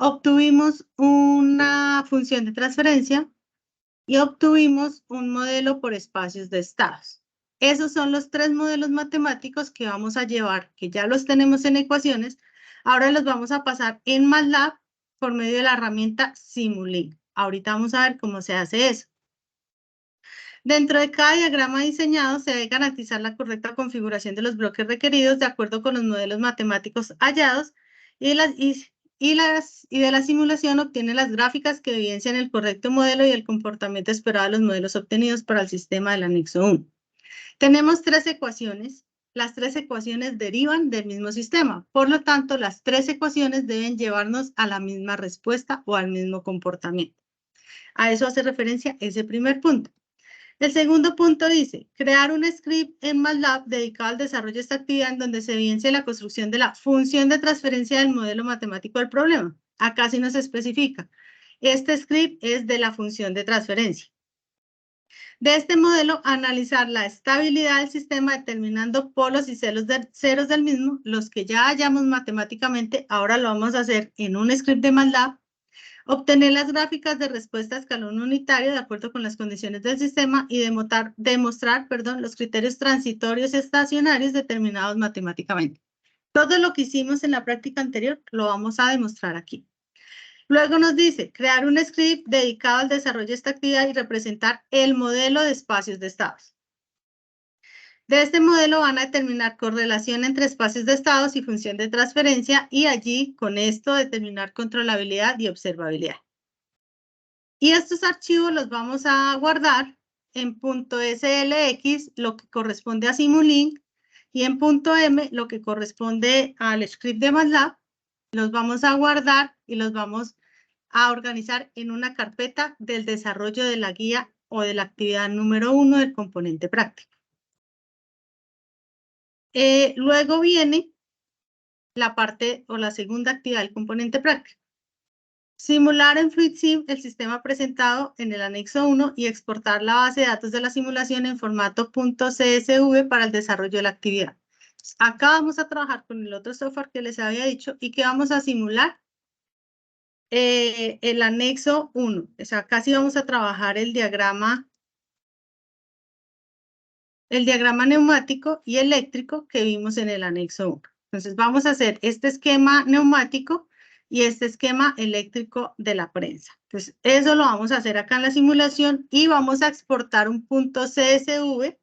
obtuvimos una función de transferencia y obtuvimos un modelo por espacios de estados. Esos son los tres modelos matemáticos que vamos a llevar, que ya los tenemos en ecuaciones. Ahora los vamos a pasar en MATLAB por medio de la herramienta Simulink. Ahorita vamos a ver cómo se hace eso. Dentro de cada diagrama diseñado se debe garantizar la correcta configuración de los bloques requeridos de acuerdo con los modelos matemáticos hallados y de la simulación obtiene las gráficas que evidencian el correcto modelo y el comportamiento esperado de los modelos obtenidos para el sistema del anexo 1. Tenemos tres ecuaciones. Las tres ecuaciones derivan del mismo sistema. Por lo tanto, las tres ecuaciones deben llevarnos a la misma respuesta o al mismo comportamiento. A eso hace referencia ese primer punto. El segundo punto dice, crear un script en MATLAB dedicado al desarrollo de esta actividad en donde se evidencie la construcción de la función de transferencia del modelo matemático del problema. Acá sí nos especifica. Este script es de la función de transferencia. De este modelo, analizar la estabilidad del sistema determinando polos y ceros del mismo, los que ya hallamos matemáticamente, ahora lo vamos a hacer en un script de MATLAB. Obtener las gráficas de respuesta a escalón unitario de acuerdo con las condiciones del sistema y demostrar los criterios transitorios estacionarios determinados matemáticamente. Todo lo que hicimos en la práctica anterior lo vamos a demostrar aquí. Luego nos dice, crear un script dedicado al desarrollo de esta actividad y representar el modelo de espacios de estados. De este modelo van a determinar correlación entre espacios de estados y función de transferencia y allí con esto determinar controlabilidad y observabilidad. Y estos archivos los vamos a guardar en .slx, lo que corresponde a Simulink, y en .m, lo que corresponde al script de MATLAB. Los vamos a guardar y los vamos a organizar en una carpeta del desarrollo de la guía o de la actividad número 1 del componente práctico. Luego viene la parte o la segunda actividad del componente práctico. Simular en FluidSim el sistema presentado en el anexo 1 y exportar la base de datos de la simulación en formato .csv para el desarrollo de la actividad. Acá vamos a trabajar con el otro software que les había dicho y que vamos a simular el anexo 1. O sea, casi vamos a trabajar el diagrama neumático y eléctrico que vimos en el anexo 1. Entonces vamos a hacer este esquema neumático y este esquema eléctrico de la prensa. Entonces eso lo vamos a hacer acá en la simulación y vamos a exportar un .csv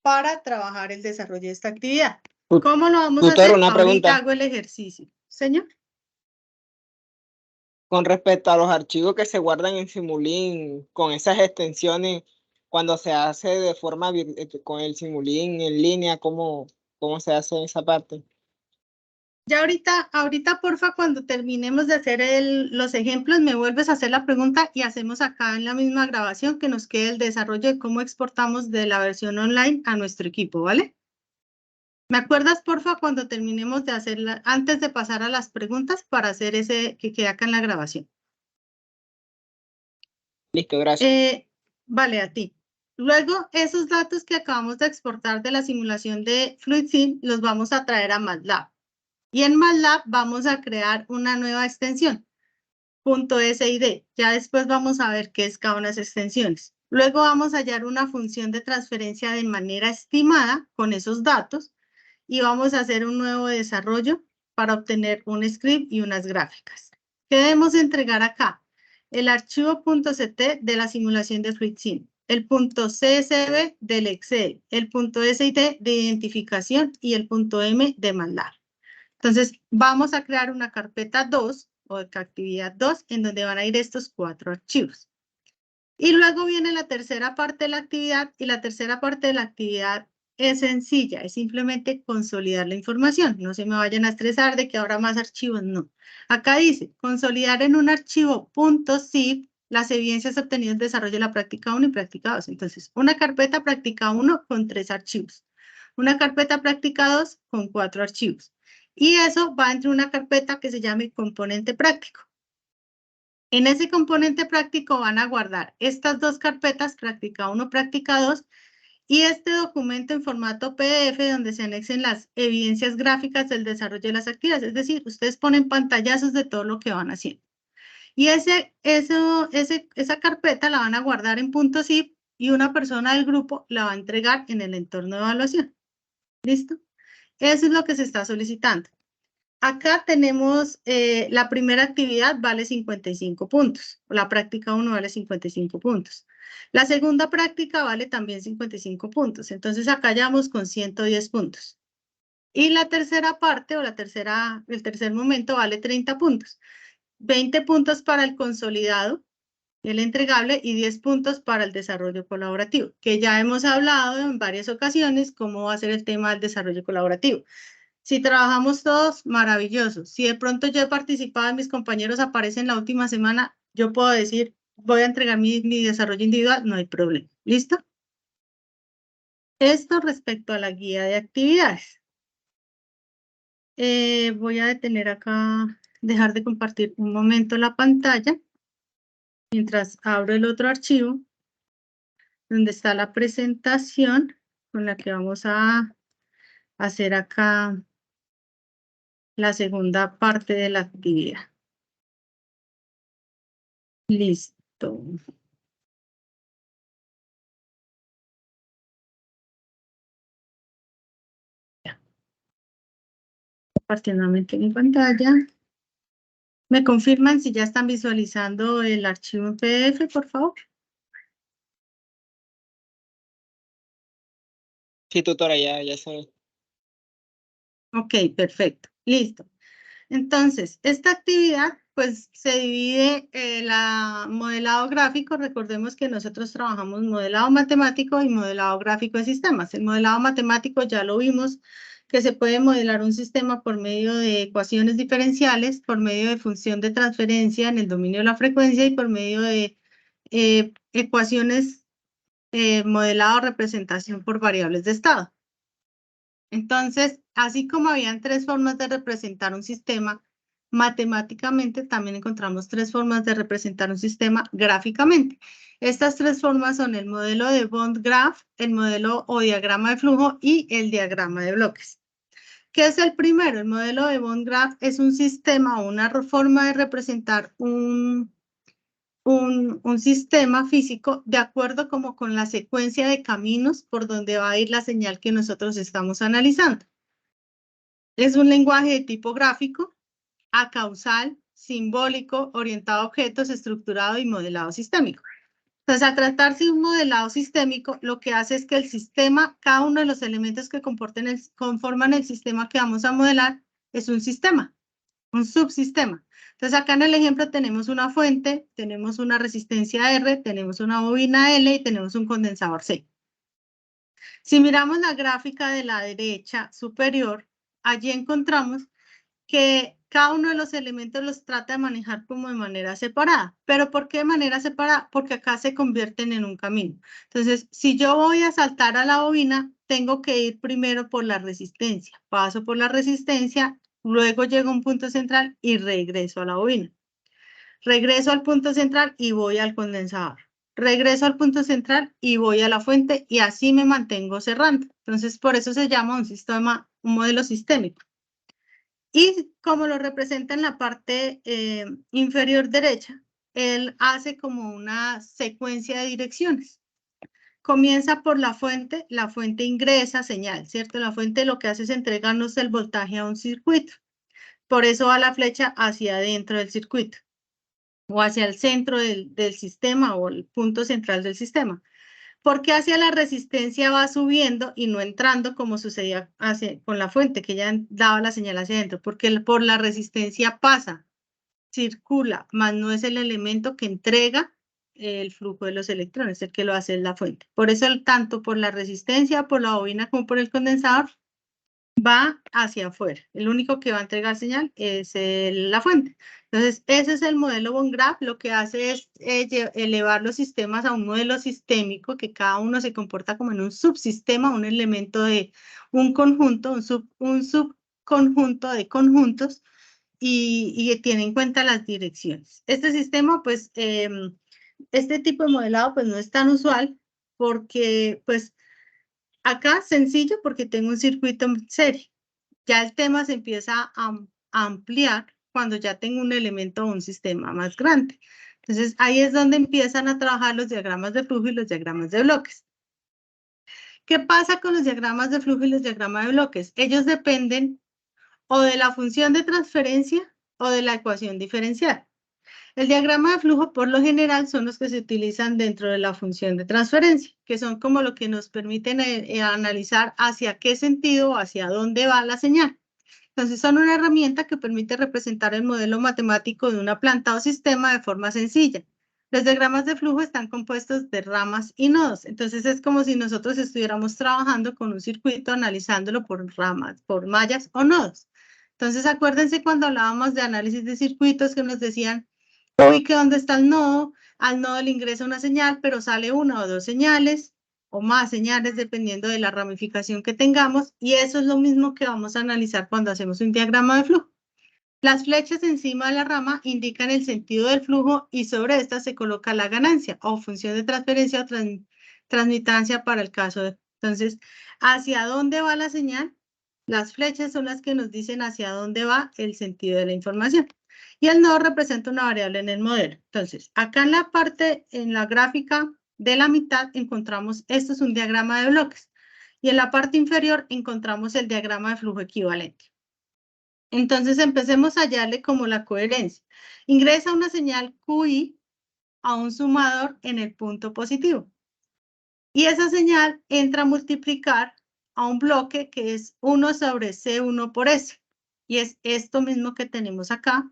para trabajar el desarrollo de esta actividad. ¿Cómo lo vamos a hacer? Una Ahorita pregunta. hago el ejercicio. Señor. Con respecto a los archivos que se guardan en Simulink, con esas extensiones, cuando se hace de forma con el Simulink en línea, ¿cómo se hace esa parte? Ya ahorita, porfa, cuando terminemos de hacer los ejemplos, me vuelves a hacer la pregunta y hacemos acá en la misma grabación que nos quede el desarrollo de cómo exportamos de la versión online a nuestro equipo, ¿vale? ¿Me acuerdas, porfa, cuando terminemos de hacerla, antes de pasar a las preguntas, para hacer ese que queda acá en la grabación? Listo, gracias. Vale, a ti. Luego, esos datos que acabamos de exportar de la simulación de FluidSim los vamos a traer a MATLAB. Y en MATLAB vamos a crear una nueva extensión, .sid. Ya después vamos a ver qué es cada una de esas extensiones. Luego vamos a hallar una función de transferencia de manera estimada con esos datos y vamos a hacer un nuevo desarrollo para obtener un script y unas gráficas. ¿Qué debemos entregar acá? El archivo .ct de la simulación de FluidSim, el .csv del Excel, el .sid de identificación y el .m de MATLAB. Entonces, vamos a crear una carpeta 2 o de actividad 2 en donde van a ir estos 4 archivos. Y luego viene la tercera parte de la actividad y la tercera parte de la actividad es sencilla, es simplemente consolidar la información. No se me vayan a estresar de que habrá más archivos, no. Acá dice, consolidar en un archivo .zip las evidencias obtenidas en desarrollo de la práctica 1 y práctica 2. Entonces, una carpeta práctica 1 con 3 archivos. Una carpeta práctica 2 con 4 archivos. Y eso va entre una carpeta que se llame componente práctico. En ese componente práctico van a guardar estas dos carpetas, práctica 1, práctica 2, Y este documento en formato PDF donde se anexen las evidencias gráficas del desarrollo de las actividades. Es decir, ustedes ponen pantallazos de todo lo que van haciendo. Y esa carpeta la van a guardar en .zip y una persona del grupo la va a entregar en el entorno de evaluación. ¿Listo? Eso es lo que se está solicitando. Acá tenemos la primera actividad vale 55 puntos. La práctica 1 vale 55 puntos. La segunda práctica vale también 55 puntos. Entonces acá ya vamos con 110 puntos. Y la tercera parte o el tercer momento vale 30 puntos. 20 puntos para el consolidado, el entregable, y 10 puntos para el desarrollo colaborativo, que ya hemos hablado en varias ocasiones cómo va a ser el tema del desarrollo colaborativo. Si trabajamos todos, maravilloso. Si de pronto yo he participado y mis compañeros aparecen la última semana, yo puedo decir, voy a entregar mi desarrollo individual, no hay problema. ¿Listo? Esto respecto a la guía de actividades. Voy a detener acá, dejar de compartir un momento la pantalla, mientras abro el otro archivo, donde está la presentación con la que vamos a hacer acá la segunda parte de la actividad. Listo. Compartiendo mi pantalla. ¿Me confirman si ya están visualizando el archivo en PDF, por favor? Sí, tutora, ya sé. Ok, perfecto. Listo. Entonces, esta actividad, pues, se divide la modelado gráfico. Recordemos que nosotros trabajamos modelado matemático y modelado gráfico de sistemas. El modelado matemático ya lo vimos, que se puede modelar un sistema por medio de ecuaciones diferenciales, por medio de función de transferencia en el dominio de la frecuencia y por medio de ecuaciones modelado representación por variables de estado. Entonces, así como habían tres formas de representar un sistema matemáticamente, también encontramos tres formas de representar un sistema gráficamente. Estas tres formas son el modelo de Bond Graph, el modelo o diagrama de flujo y el diagrama de bloques. ¿Qué es el primero? El modelo de Bond Graph es un sistema o una forma de representar un sistema físico de acuerdo como con la secuencia de caminos por donde va a ir la señal que nosotros estamos analizando. Es un lenguaje de tipo gráfico, acausal, simbólico, orientado a objetos, estructurado y modelado sistémico. Entonces, al tratarse de un modelado sistémico, lo que hace es que el sistema, cada uno de los elementos que conforman el sistema que vamos a modelar, es un sistema, un subsistema. Entonces, acá en el ejemplo tenemos una fuente, tenemos una resistencia R, tenemos una bobina L y tenemos un condensador C. Si miramos la gráfica de la derecha superior, allí encontramos que cada uno de los elementos los trata de manejar como de manera separada. ¿Pero por qué de manera separada? Porque acá se convierten en un camino. Entonces, si yo voy a saltar a la bobina, tengo que ir primero por la resistencia. Paso por la resistencia, luego llego a un punto central y regreso a la bobina. Regreso al punto central y voy al condensador. Regreso al punto central y voy a la fuente y así me mantengo cerrando. Entonces, por eso se llama un modelo sistémico. Y como lo representa en la parte inferior derecha, él hace como una secuencia de direcciones. Comienza por la fuente ingresa señal, ¿cierto? La fuente lo que hace es entregarnos el voltaje a un circuito. Por eso va la flecha hacia adentro del circuito o hacia el centro del sistema o el punto central del sistema. Porque hacia la resistencia va subiendo y no entrando como sucedía con la fuente, que ya daba la señal hacia adentro, porque por la resistencia pasa, circula, más no es el elemento que entrega el flujo de los electrones, el que lo hace es la fuente. Por eso tanto por la resistencia, por la bobina como por el condensador, va hacia afuera. El único que va a entregar señal es la fuente. Entonces, ese es el modelo Von Graph. Lo que hace es elevar los sistemas a un modelo sistémico, que cada uno se comporta como en un subsistema, un elemento de un conjunto, un subconjunto de conjuntos, y tiene en cuenta las direcciones. Este sistema, pues, este tipo de modelado, pues, no es tan usual, porque, pues, Acá sencillo porque tengo un circuito en serie. Ya el tema se empieza a ampliar cuando ya tengo un elemento o un sistema más grande. Entonces, ahí es donde empiezan a trabajar los diagramas de flujo y los diagramas de bloques. ¿Qué pasa con los diagramas de flujo y los diagramas de bloques? Ellos dependen o de la función de transferencia o de la ecuación diferencial. El diagrama de flujo, por lo general, son los que se utilizan dentro de la función de transferencia, que son como lo que nos permiten analizar hacia qué sentido o hacia dónde va la señal. Entonces, son una herramienta que permite representar el modelo matemático de una planta o sistema de forma sencilla. Los diagramas de flujo están compuestos de ramas y nodos. Entonces, es como si nosotros estuviéramos trabajando con un circuito, analizándolo por ramas, por mallas o nodos. Entonces, acuérdense cuando hablábamos de análisis de circuitos que nos decían, ubique dónde está el nodo, al nodo le ingresa una señal, pero sale una o dos señales, o más señales dependiendo de la ramificación que tengamos, y eso es lo mismo que vamos a analizar cuando hacemos un diagrama de flujo. Las flechas encima de la rama indican el sentido del flujo y sobre esta se coloca la ganancia o función de transferencia o transmitancia para el caso de... Entonces, ¿hacia dónde va la señal? Las flechas son las que nos dicen hacia dónde va el sentido de la información. Y el nodo representa una variable en el modelo. Entonces, acá en la parte, en la gráfica de la mitad, encontramos, esto es un diagrama de bloques. Y en la parte inferior encontramos el diagrama de flujo equivalente. Entonces, empecemos a hallarle como la coherencia. Ingresa una señal QI a un sumador en el punto positivo. Y esa señal entra a multiplicar a un bloque que es 1 sobre C1 por S. Y es esto mismo que tenemos acá.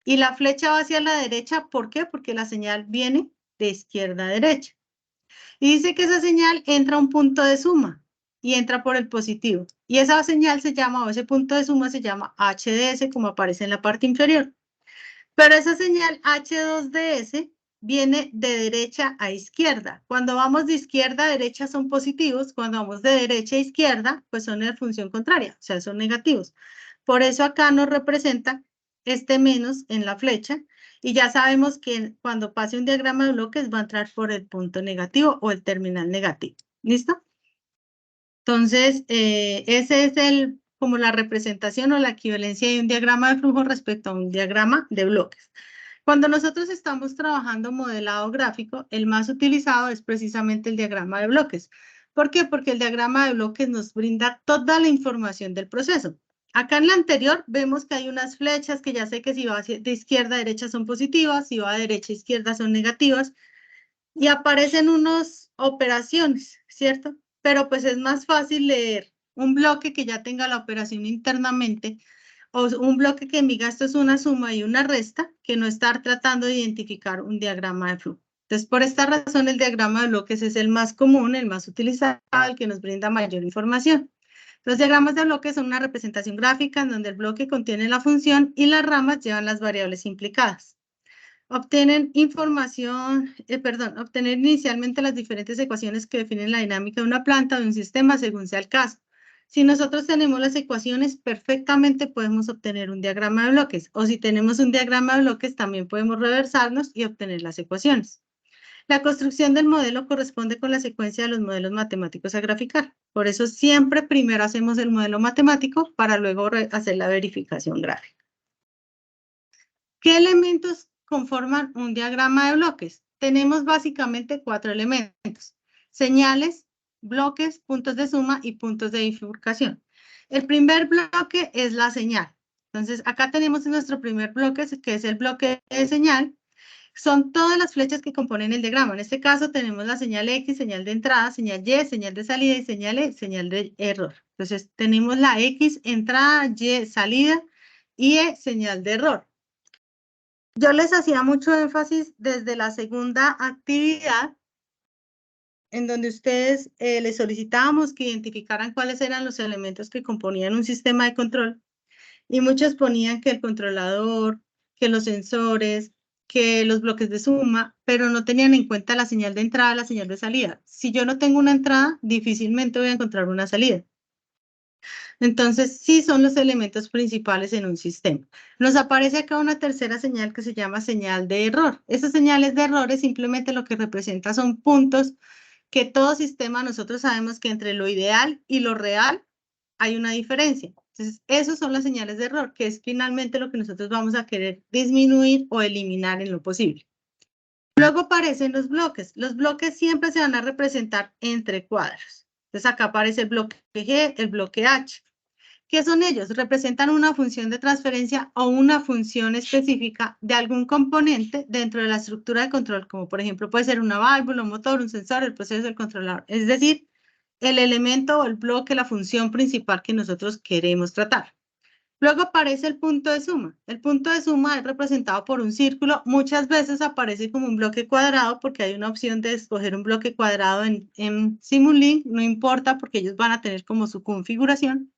Y la flecha va hacia la derecha, ¿por qué? Porque la señal viene de izquierda a derecha. Y dice que esa señal entra a un punto de suma y entra por el positivo. Y esa señal se llama, o ese punto de suma se llama HDS, como aparece en la parte inferior. Pero esa señal H2DS viene de derecha a izquierda. Cuando vamos de izquierda a derecha son positivos, cuando vamos de derecha a izquierda, pues son en función contraria, o sea, son negativos. Por eso acá nos representa este menos en la flecha, y ya sabemos que cuando pase un diagrama de bloques va a entrar por el punto negativo o el terminal negativo. ¿Listo? Entonces, ese es como la representación o la equivalencia de un diagrama de flujo respecto a un diagrama de bloques. Cuando nosotros estamos trabajando modelado gráfico, el más utilizado es precisamente el diagrama de bloques. ¿Por qué? Porque el diagrama de bloques nos brinda toda la información del proceso. Acá en la anterior vemos que hay unas flechas que ya sé que si va de izquierda a derecha son positivas, si va de derecha a izquierda son negativas, y aparecen unas operaciones, ¿cierto? Pero pues es más fácil leer un bloque que ya tenga la operación internamente o un bloque que diga esto es una suma y una resta, que no estar tratando de identificar un diagrama de flujo. Entonces, por esta razón, el diagrama de bloques es el más común, el más utilizado, el que nos brinda mayor información. Los diagramas de bloques son una representación gráfica en donde el bloque contiene la función y las ramas llevan las variables implicadas. Obtener inicialmente las diferentes ecuaciones que definen la dinámica de una planta o de un sistema según sea el caso. Si nosotros tenemos las ecuaciones, perfectamente podemos obtener un diagrama de bloques, o si tenemos un diagrama de bloques, también podemos reversarnos y obtener las ecuaciones. La construcción del modelo corresponde con la secuencia de los modelos matemáticos a graficar. Por eso siempre primero hacemos el modelo matemático para luego hacer la verificación gráfica. ¿Qué elementos conforman un diagrama de bloques? Tenemos básicamente 4 elementos: señales, bloques, puntos de suma y puntos de bifurcación. El primer bloque es la señal. Entonces, acá tenemos nuestro primer bloque, que es el bloque de señal. Son todas las flechas que componen el diagrama. En este caso tenemos la señal X, señal de entrada, señal Y, señal de salida y señal E, señal de error. Entonces, tenemos la X, entrada, Y, salida y E, señal de error. Yo les hacía mucho énfasis desde la segunda actividad, en donde ustedes les solicitábamos que identificaran cuáles eran los elementos que componían un sistema de control, y muchos ponían que el controlador, que los sensores, que los bloques de suma, pero no tenían en cuenta la señal de entrada, la señal de salida. Si yo no tengo una entrada, difícilmente voy a encontrar una salida. Entonces, sí son los elementos principales en un sistema. Nos aparece acá una tercera señal que se llama señal de error. Esas señales de error es simplemente lo que representa son puntos que todo sistema nosotros sabemos que entre lo ideal y lo real hay una diferencia. Entonces, esas son las señales de error, que es finalmente lo que nosotros vamos a querer disminuir o eliminar en lo posible. Luego aparecen los bloques. Los bloques siempre se van a representar entre cuadros. Entonces, acá aparece el bloque G, el bloque H. ¿Qué son ellos? Representan una función de transferencia o una función específica de algún componente dentro de la estructura de control, como por ejemplo puede ser una válvula, un motor, un sensor, el proceso del controlador. Es decir, el elemento o el bloque, la función principal que nosotros queremos tratar. Luego aparece el punto de suma. El punto de suma es representado por un círculo. Muchas veces aparece como un bloque cuadrado porque hay una opción de escoger un bloque cuadrado en Simulink. No importa porque ellos van a tener como su configuración.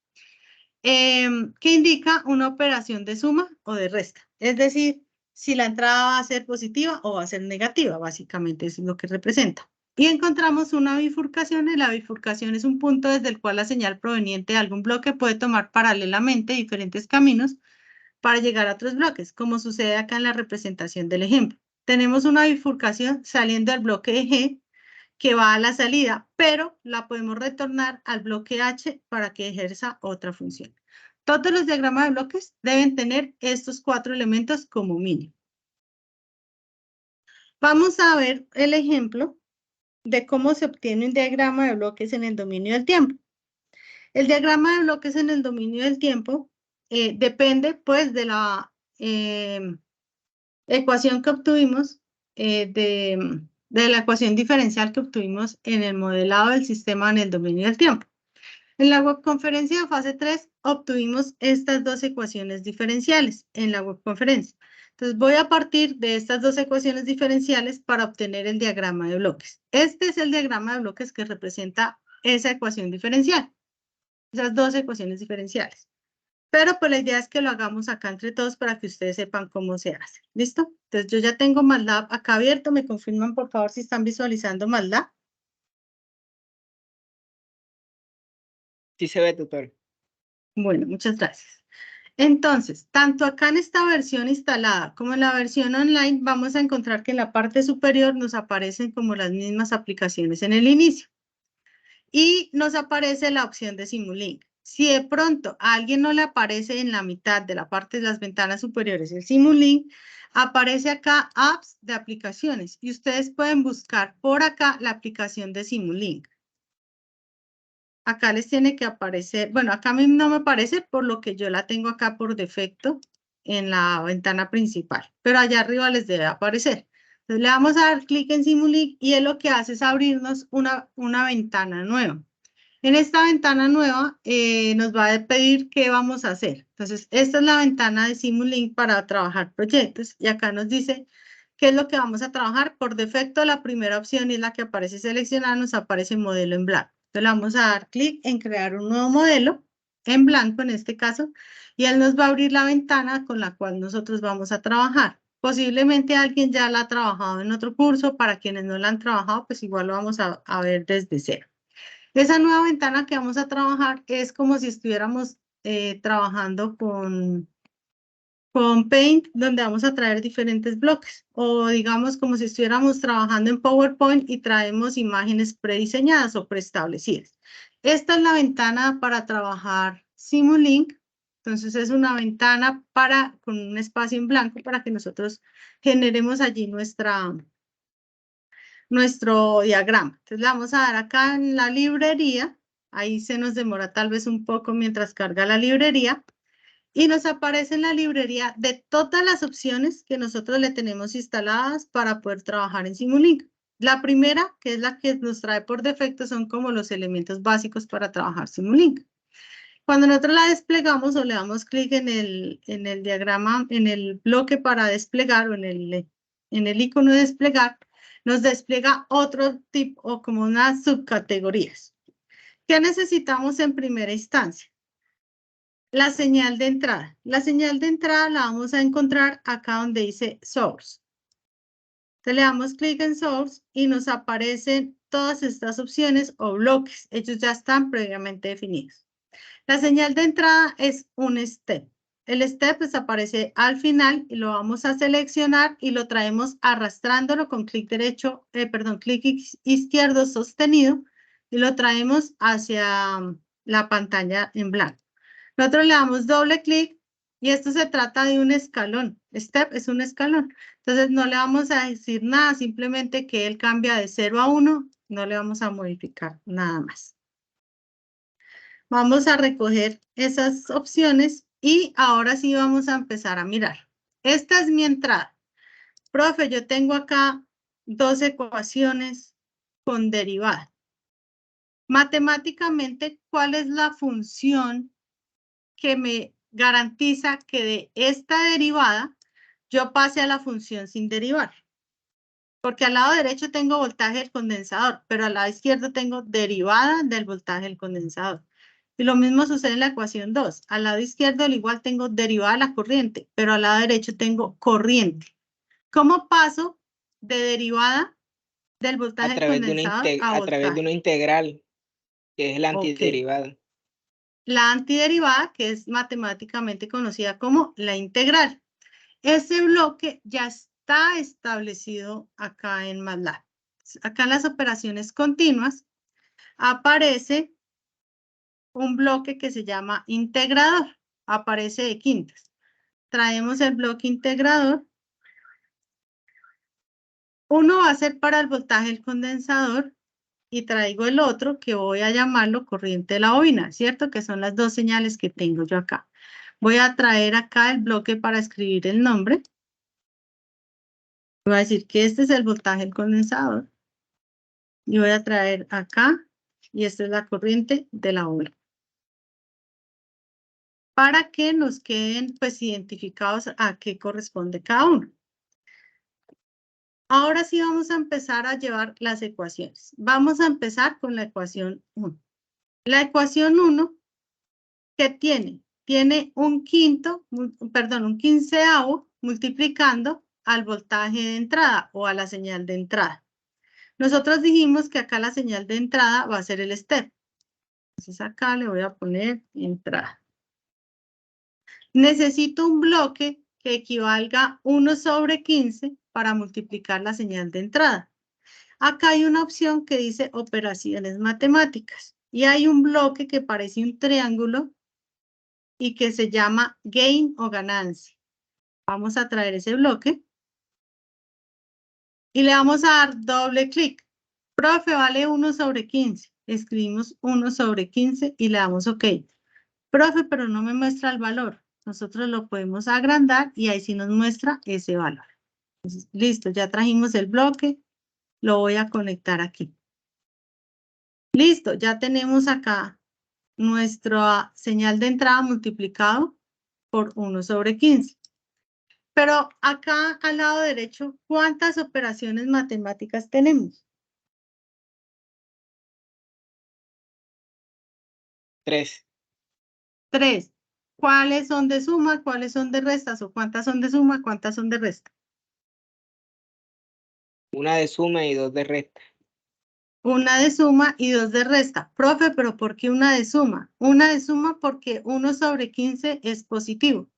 Que indica una operación de suma o de resta. Es decir, si la entrada va a ser positiva o va a ser negativa, básicamente eso es lo que representa. Y encontramos una bifurcación, y la bifurcación es un punto desde el cual la señal proveniente de algún bloque puede tomar paralelamente diferentes caminos para llegar a otros bloques, como sucede acá en la representación del ejemplo. Tenemos una bifurcación saliendo del bloque G, que va a la salida, pero la podemos retornar al bloque H para que ejerza otra función. Todos los diagramas de bloques deben tener estos 4 elementos como mínimo. Vamos a ver el ejemplo de cómo se obtiene un diagrama de bloques en el dominio del tiempo. El diagrama de bloques en el dominio del tiempo depende pues de la ecuación que obtuvimos de la ecuación diferencial que obtuvimos en el modelado del sistema en el dominio del tiempo. En la webconferencia de fase 3 obtuvimos estas dos ecuaciones diferenciales en la webconferencia. Entonces voy a partir de estas dos ecuaciones diferenciales para obtener el diagrama de bloques. Este es el diagrama de bloques que representa esa ecuación diferencial, esas dos ecuaciones diferenciales. Pero pues la idea es que lo hagamos acá entre todos para que ustedes sepan cómo se hace. ¿Listo? Entonces yo ya tengo MATLAB acá abierto. ¿Me confirman por favor si están visualizando MATLAB? Sí se ve, tutor. Bueno, muchas gracias. Entonces, tanto acá en esta versión instalada como en la versión online, vamos a encontrar que en la parte superior nos aparecen como las mismas aplicaciones en el inicio. Y nos aparece la opción de Simulink. Si de pronto a alguien no le aparece en la mitad de la parte de las ventanas superiores el Simulink, aparece acá apps de aplicaciones y ustedes pueden buscar por acá la aplicación de Simulink. Acá les tiene que aparecer, bueno, acá a mí no me aparece por lo que yo la tengo acá por defecto en la ventana principal, pero allá arriba les debe aparecer. Entonces le vamos a dar clic en Simulink y él lo que hace es abrirnos una ventana nueva. En esta ventana nueva nos va a pedir qué vamos a hacer. Entonces, esta es la ventana de Simulink para trabajar proyectos y acá nos dice qué es lo que vamos a trabajar. Por defecto, la primera opción es la que aparece seleccionada, nos aparece modelo en blanco. Entonces, le vamos a dar clic en crear un nuevo modelo, en blanco en este caso, y él nos va a abrir la ventana con la cual nosotros vamos a trabajar. Posiblemente alguien ya la ha trabajado en otro curso, para quienes no la han trabajado, pues igual lo vamos a ver desde cero. Esa nueva ventana que vamos a trabajar es como si estuviéramos trabajando con Paint, donde vamos a traer diferentes bloques, o digamos como si estuviéramos trabajando en PowerPoint y traemos imágenes prediseñadas o preestablecidas. Esta es la ventana para trabajar Simulink. Entonces es una ventana con un espacio en blanco para que nosotros generemos allí nuestro diagrama. Entonces le vamos a dar acá en la librería, ahí se nos demora tal vez un poco mientras carga la librería, y nos aparece en la librería de todas las opciones que nosotros le tenemos instaladas para poder trabajar en Simulink. La primera, que es la que nos trae por defecto, son como los elementos básicos para trabajar Simulink. Cuando nosotros la desplegamos o le damos clic en el diagrama, en el bloque para desplegar o en el icono de desplegar, nos despliega otro tipo o como unas subcategorías. ¿Qué necesitamos en primera instancia? La señal de entrada. La señal de entrada la vamos a encontrar acá donde dice Source. Entonces le damos clic en Source y nos aparecen todas estas opciones o bloques. Ellos ya están previamente definidos. La señal de entrada es un step. El step desaparece al final y lo vamos a seleccionar y lo traemos arrastrándolo con clic derecho, clic izquierdo sostenido y lo traemos hacia la pantalla en blanco. Nosotros le damos doble clic y esto se trata de un escalón. Step es un escalón. Entonces no le vamos a decir nada, simplemente que él cambia de 0 a 1, no le vamos a modificar nada más. Vamos a recoger esas opciones y ahora sí vamos a empezar a mirar. Esta es mi entrada. Profe, yo tengo acá 2 ecuaciones con derivada. Matemáticamente, ¿cuál es la función que me garantiza que de esta derivada yo pase a la función sin derivar? Porque al lado derecho tengo voltaje del condensador, pero al lado izquierdo tengo derivada del voltaje del condensador. Y lo mismo sucede en la ecuación 2. Al lado izquierdo al igual tengo derivada de la corriente, pero al lado derecho tengo corriente. ¿Cómo paso de derivada del voltaje del condensador a a través de una voltaje? integral, que es la Ok. antiderivada. La antiderivada, que es matemáticamente conocida como la integral. Ese bloque ya está establecido acá en MATLAB. Acá en las operaciones continuas aparece un bloque que se llama integrador. Aparece de quintas. Traemos el bloque integrador. Uno va a ser para el voltaje del condensador y traigo el otro que voy a llamarlo corriente de la bobina, ¿cierto? Que son las 2 señales que tengo yo acá. Voy a traer acá el bloque para escribir el nombre. Voy a decir que este es el voltaje del condensador. Y voy a traer acá, y esta es la corriente de la bobina. Para que nos queden pues identificados a qué corresponde cada uno. Ahora sí vamos a empezar a llevar las ecuaciones. Vamos a empezar con la ecuación 1. La ecuación 1, ¿qué tiene? Tiene un quinceavo multiplicando al voltaje de entrada o a la señal de entrada. Nosotros dijimos que acá la señal de entrada va a ser el step. Entonces acá le voy a poner entrada. Necesito un bloque que equivalga a 1 sobre 15 para multiplicar la señal de entrada. Acá hay una opción que dice operaciones matemáticas y hay un bloque que parece un triángulo y que se llama gain o ganancia. Vamos a traer ese bloque y le vamos a dar doble clic. Profe, vale 1 sobre 15. Escribimos 1 sobre 15 y le damos OK. Profe, pero no me muestra el valor. Nosotros lo podemos agrandar y ahí sí nos muestra ese valor. Entonces, listo, ya trajimos el bloque. Lo voy a conectar aquí. Listo, ya tenemos acá nuestra señal de entrada multiplicado por 1 sobre 15. Pero acá al lado derecho, ¿cuántas operaciones matemáticas tenemos? 3. 3. ¿Cuáles son de suma? ¿Cuáles son de restas? ¿O cuántas son de suma? ¿Cuántas son de resta? Una de suma y 2 de resta. Una de suma y 2 de resta. Profe, ¿pero por qué una de suma? Una de suma porque 1 sobre 15 es positivo.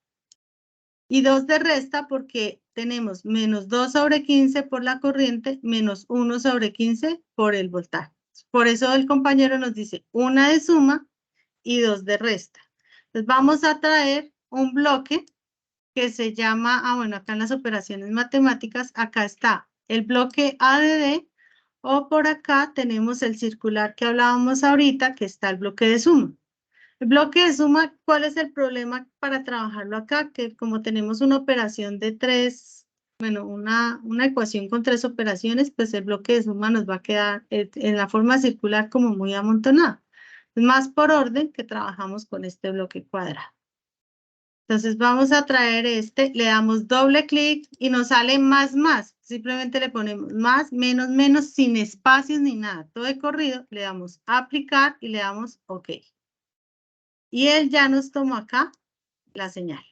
Y 2 de resta porque tenemos menos 2 sobre 15 por la corriente, menos 1 sobre 15 por el voltaje. Por eso el compañero nos dice una de suma y 2 de resta. Entonces vamos a traer un bloque que se llama, bueno, acá en las operaciones matemáticas, acá está el bloque ADD, o por acá tenemos el circular que hablábamos ahorita, que está el bloque de suma. El bloque de suma, ¿cuál es el problema para trabajarlo acá? Que como tenemos una operación de 3, bueno, una ecuación con 3 operaciones, pues el bloque de suma nos va a quedar en la forma circular como muy amontonado. Es más por orden que trabajamos con este bloque cuadrado. Entonces vamos a traer este, le damos doble clic y nos sale más. Simplemente le ponemos más, menos, sin espacios ni nada. Todo de corrido, le damos aplicar y le damos OK. Y él ya nos tomó acá la señal.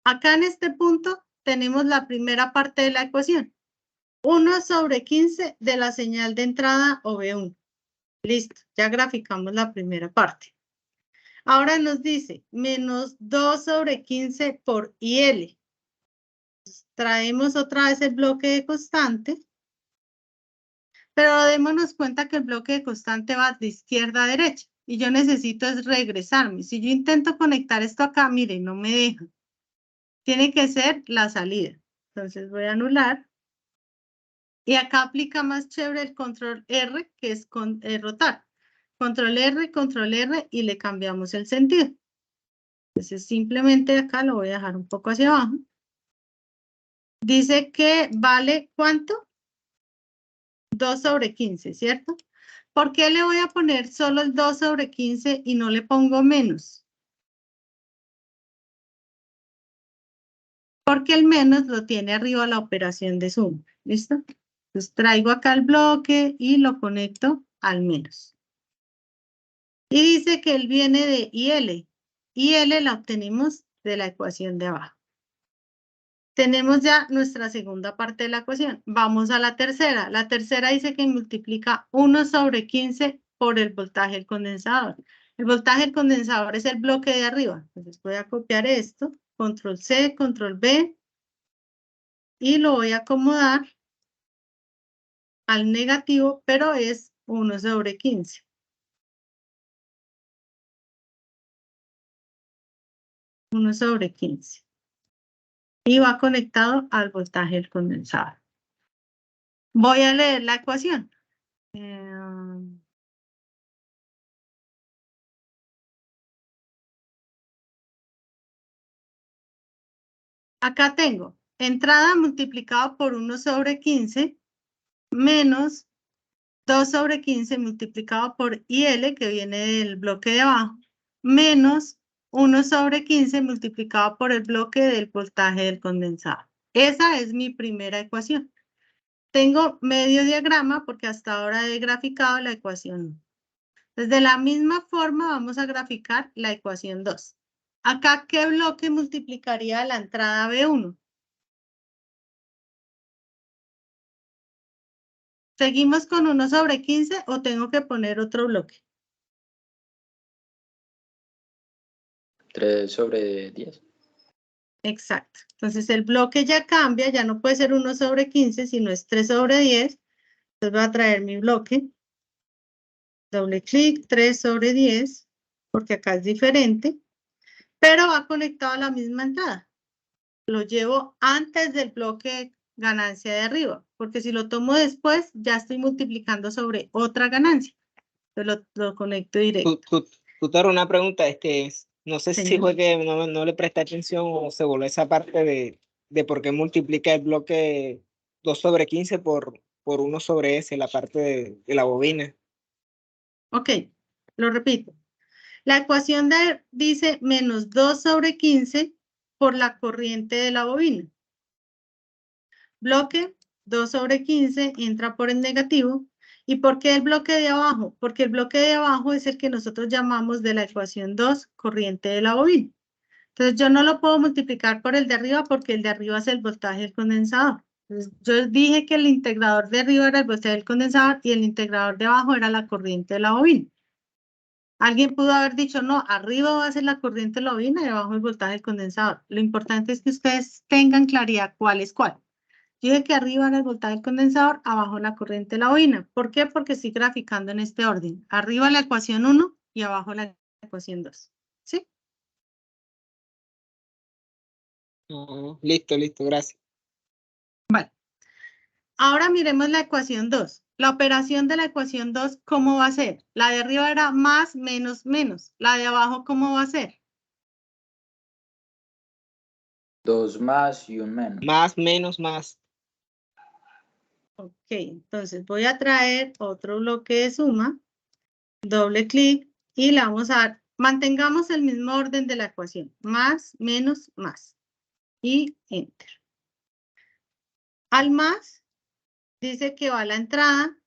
Acá en este punto tenemos la primera parte de la ecuación. 1 sobre 15 de la señal de entrada o B1. Listo, ya graficamos la primera parte. Ahora nos dice menos 2 sobre 15 por IL. Traemos otra vez el bloque de constante. Pero démonos cuenta que el bloque de constante va de izquierda a derecha. Y yo necesito es regresarme. Si yo intento conectar esto acá, mire, no me deja. Tiene que ser la salida. Entonces voy a anular. Y acá aplica más chévere el control R, que es rotar. Control R, y le cambiamos el sentido. Entonces simplemente acá lo voy a dejar un poco hacia abajo. Dice que vale, ¿cuánto? 2 sobre 15, ¿cierto? ¿Por qué le voy a poner solo el 2 sobre 15 y no le pongo menos? Porque el menos lo tiene arriba la operación de suma. ¿Listo? Entonces traigo acá el bloque y lo conecto al menos. Y dice que él viene de IL. IL la obtenemos de la ecuación de abajo. Tenemos ya nuestra segunda parte de la ecuación. Vamos a la tercera. La tercera dice que multiplica 1 sobre 15 por el voltaje del condensador. El voltaje del condensador es el bloque de arriba. Entonces voy a copiar esto. Control C, control V. Y lo voy a acomodar al negativo, pero es 1 sobre 15. Uno sobre 15. Y va conectado al voltaje del condensador. Voy a leer la ecuación. Acá tengo entrada multiplicado por 1 sobre 15 menos 2 sobre 15 multiplicado por IL, que viene del bloque de abajo, menos 1 sobre 15 multiplicado por el bloque del voltaje del condensador. Esa es mi primera ecuación. Tengo medio diagrama porque hasta ahora he graficado la ecuación 1. Entonces, de la misma forma vamos a graficar la ecuación 2. Acá, ¿qué bloque multiplicaría la entrada B1? ¿Seguimos con 1 sobre 15 o tengo que poner otro bloque? 3 sobre 10. Exacto. Entonces el bloque ya cambia, ya no puede ser 1 sobre 15, sino es 3 sobre 10. Entonces voy a traer mi bloque. Doble clic, 3 sobre 10, porque acá es diferente, pero va conectado a la misma entrada. Lo llevo antes del bloque ganancia de arriba, porque si lo tomo después, ya estoy multiplicando sobre otra ganancia. Entonces lo conecto directo. Tutor, una pregunta, no sé si Señor. fue que no le presté atención o se voló esa parte de por qué multiplica el bloque 2 sobre 15 por 1 sobre S, la parte de la bobina. Ok, lo repito. La ecuación dice menos 2 sobre 15 por la corriente de la bobina. Bloque 2 sobre 15 entra por el negativo. ¿Y por qué el bloque de abajo? Porque el bloque de abajo es el que nosotros llamamos de la ecuación 2, corriente de la bobina. Entonces yo no lo puedo multiplicar por el de arriba porque el de arriba es el voltaje del condensador. Entonces, yo dije que el integrador de arriba era el voltaje del condensador y el integrador de abajo era la corriente de la bobina. Alguien pudo haber dicho, no, arriba va a ser la corriente de la bobina y abajo el voltaje del condensador. Lo importante es que ustedes tengan claridad cuál es cuál. Yo dije que arriba era el voltaje del condensador, abajo la corriente de la bobina. ¿Por qué? Porque estoy graficando en este orden. Arriba la ecuación 1 y abajo la ecuación 2. ¿Sí? Listo, gracias. Vale. Ahora miremos la ecuación 2. La operación de la ecuación 2, ¿cómo va a ser? La de arriba era más, menos, menos. La de abajo, ¿cómo va a ser? 2 más y un menos. Más, menos, más. Ok, entonces voy a traer otro bloque de suma, doble clic y le vamos a dar, mantengamos el mismo orden de la ecuación, más, menos, más y enter. Al más, dice que va la entrada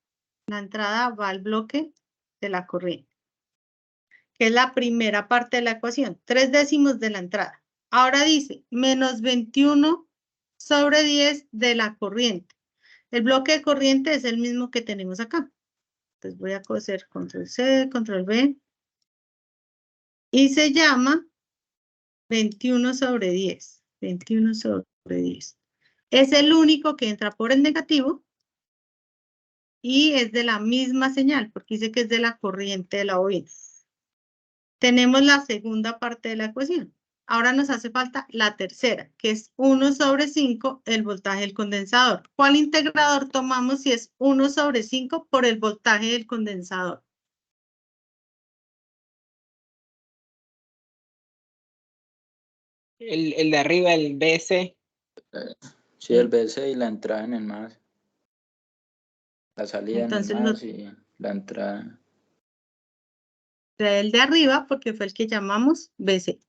va al bloque de la corriente, que es la primera parte de la ecuación, 3/10 de la entrada. Ahora dice, menos 21 sobre 10 de la corriente. El bloque de corriente es el mismo que tenemos acá. Entonces voy a hacer control C, control V. Y se llama 21 sobre 10. 21 sobre 10. Es el único que entra por el negativo y es de la misma señal, porque dice que es de la corriente de la bobina. Tenemos la segunda parte de la ecuación. Ahora nos hace falta la tercera, que es 1 sobre 5 el voltaje del condensador. ¿Cuál integrador tomamos si es 1 sobre 5 por el voltaje del condensador? El de arriba, el BC. Sí, el BC y la entrada en el más. La salida Entonces, en el más y la entrada. El de arriba, porque fue el que llamamos BC.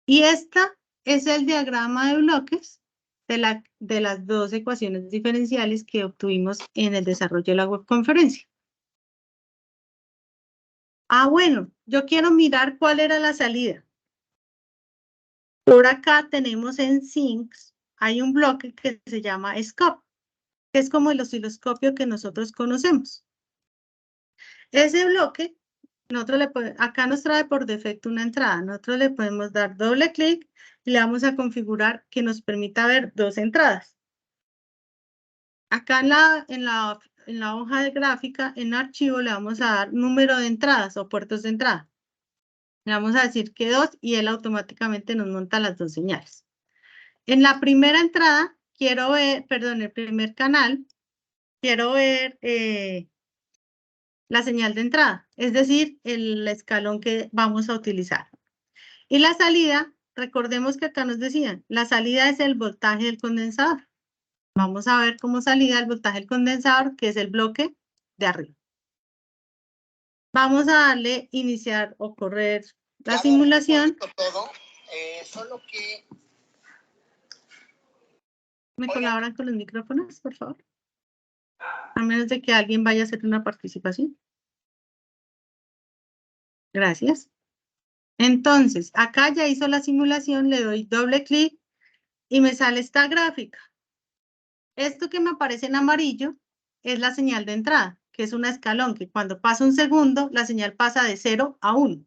Y esta es el diagrama de bloques de las dos ecuaciones diferenciales que obtuvimos en el desarrollo de la webconferencia. Ah, bueno, yo quiero mirar cuál era la salida. Por acá tenemos en Sinks, hay un bloque que se llama Scope, que es como el osciloscopio que nosotros conocemos. Ese bloque, acá nos trae por defecto una entrada. Nosotros le podemos dar doble clic y le vamos a configurar que nos permita ver dos entradas. Acá en la hoja de gráfica, en archivo, le vamos a dar número de entradas o puertos de entrada. Le vamos a decir que 2 y él automáticamente nos monta las dos señales. En la primera entrada, el primer canal, quiero ver la señal de entrada, es decir, el escalón que vamos a utilizar. Y la salida, recordemos que acá nos decían, la salida es el voltaje del condensador. Vamos a ver como salida el voltaje del condensador, que es el bloque de arriba. Vamos a darle iniciar o correr la simulación. Todo, solo que... ¿Me colaboran con los micrófonos, por favor? A menos de que alguien vaya a hacer una participación. Gracias. Entonces, acá ya hizo la simulación, le doy doble clic y me sale esta gráfica. Esto que me aparece en amarillo es la señal de entrada, que es un escalón, que cuando pasa un segundo, la señal pasa de 0 a 1.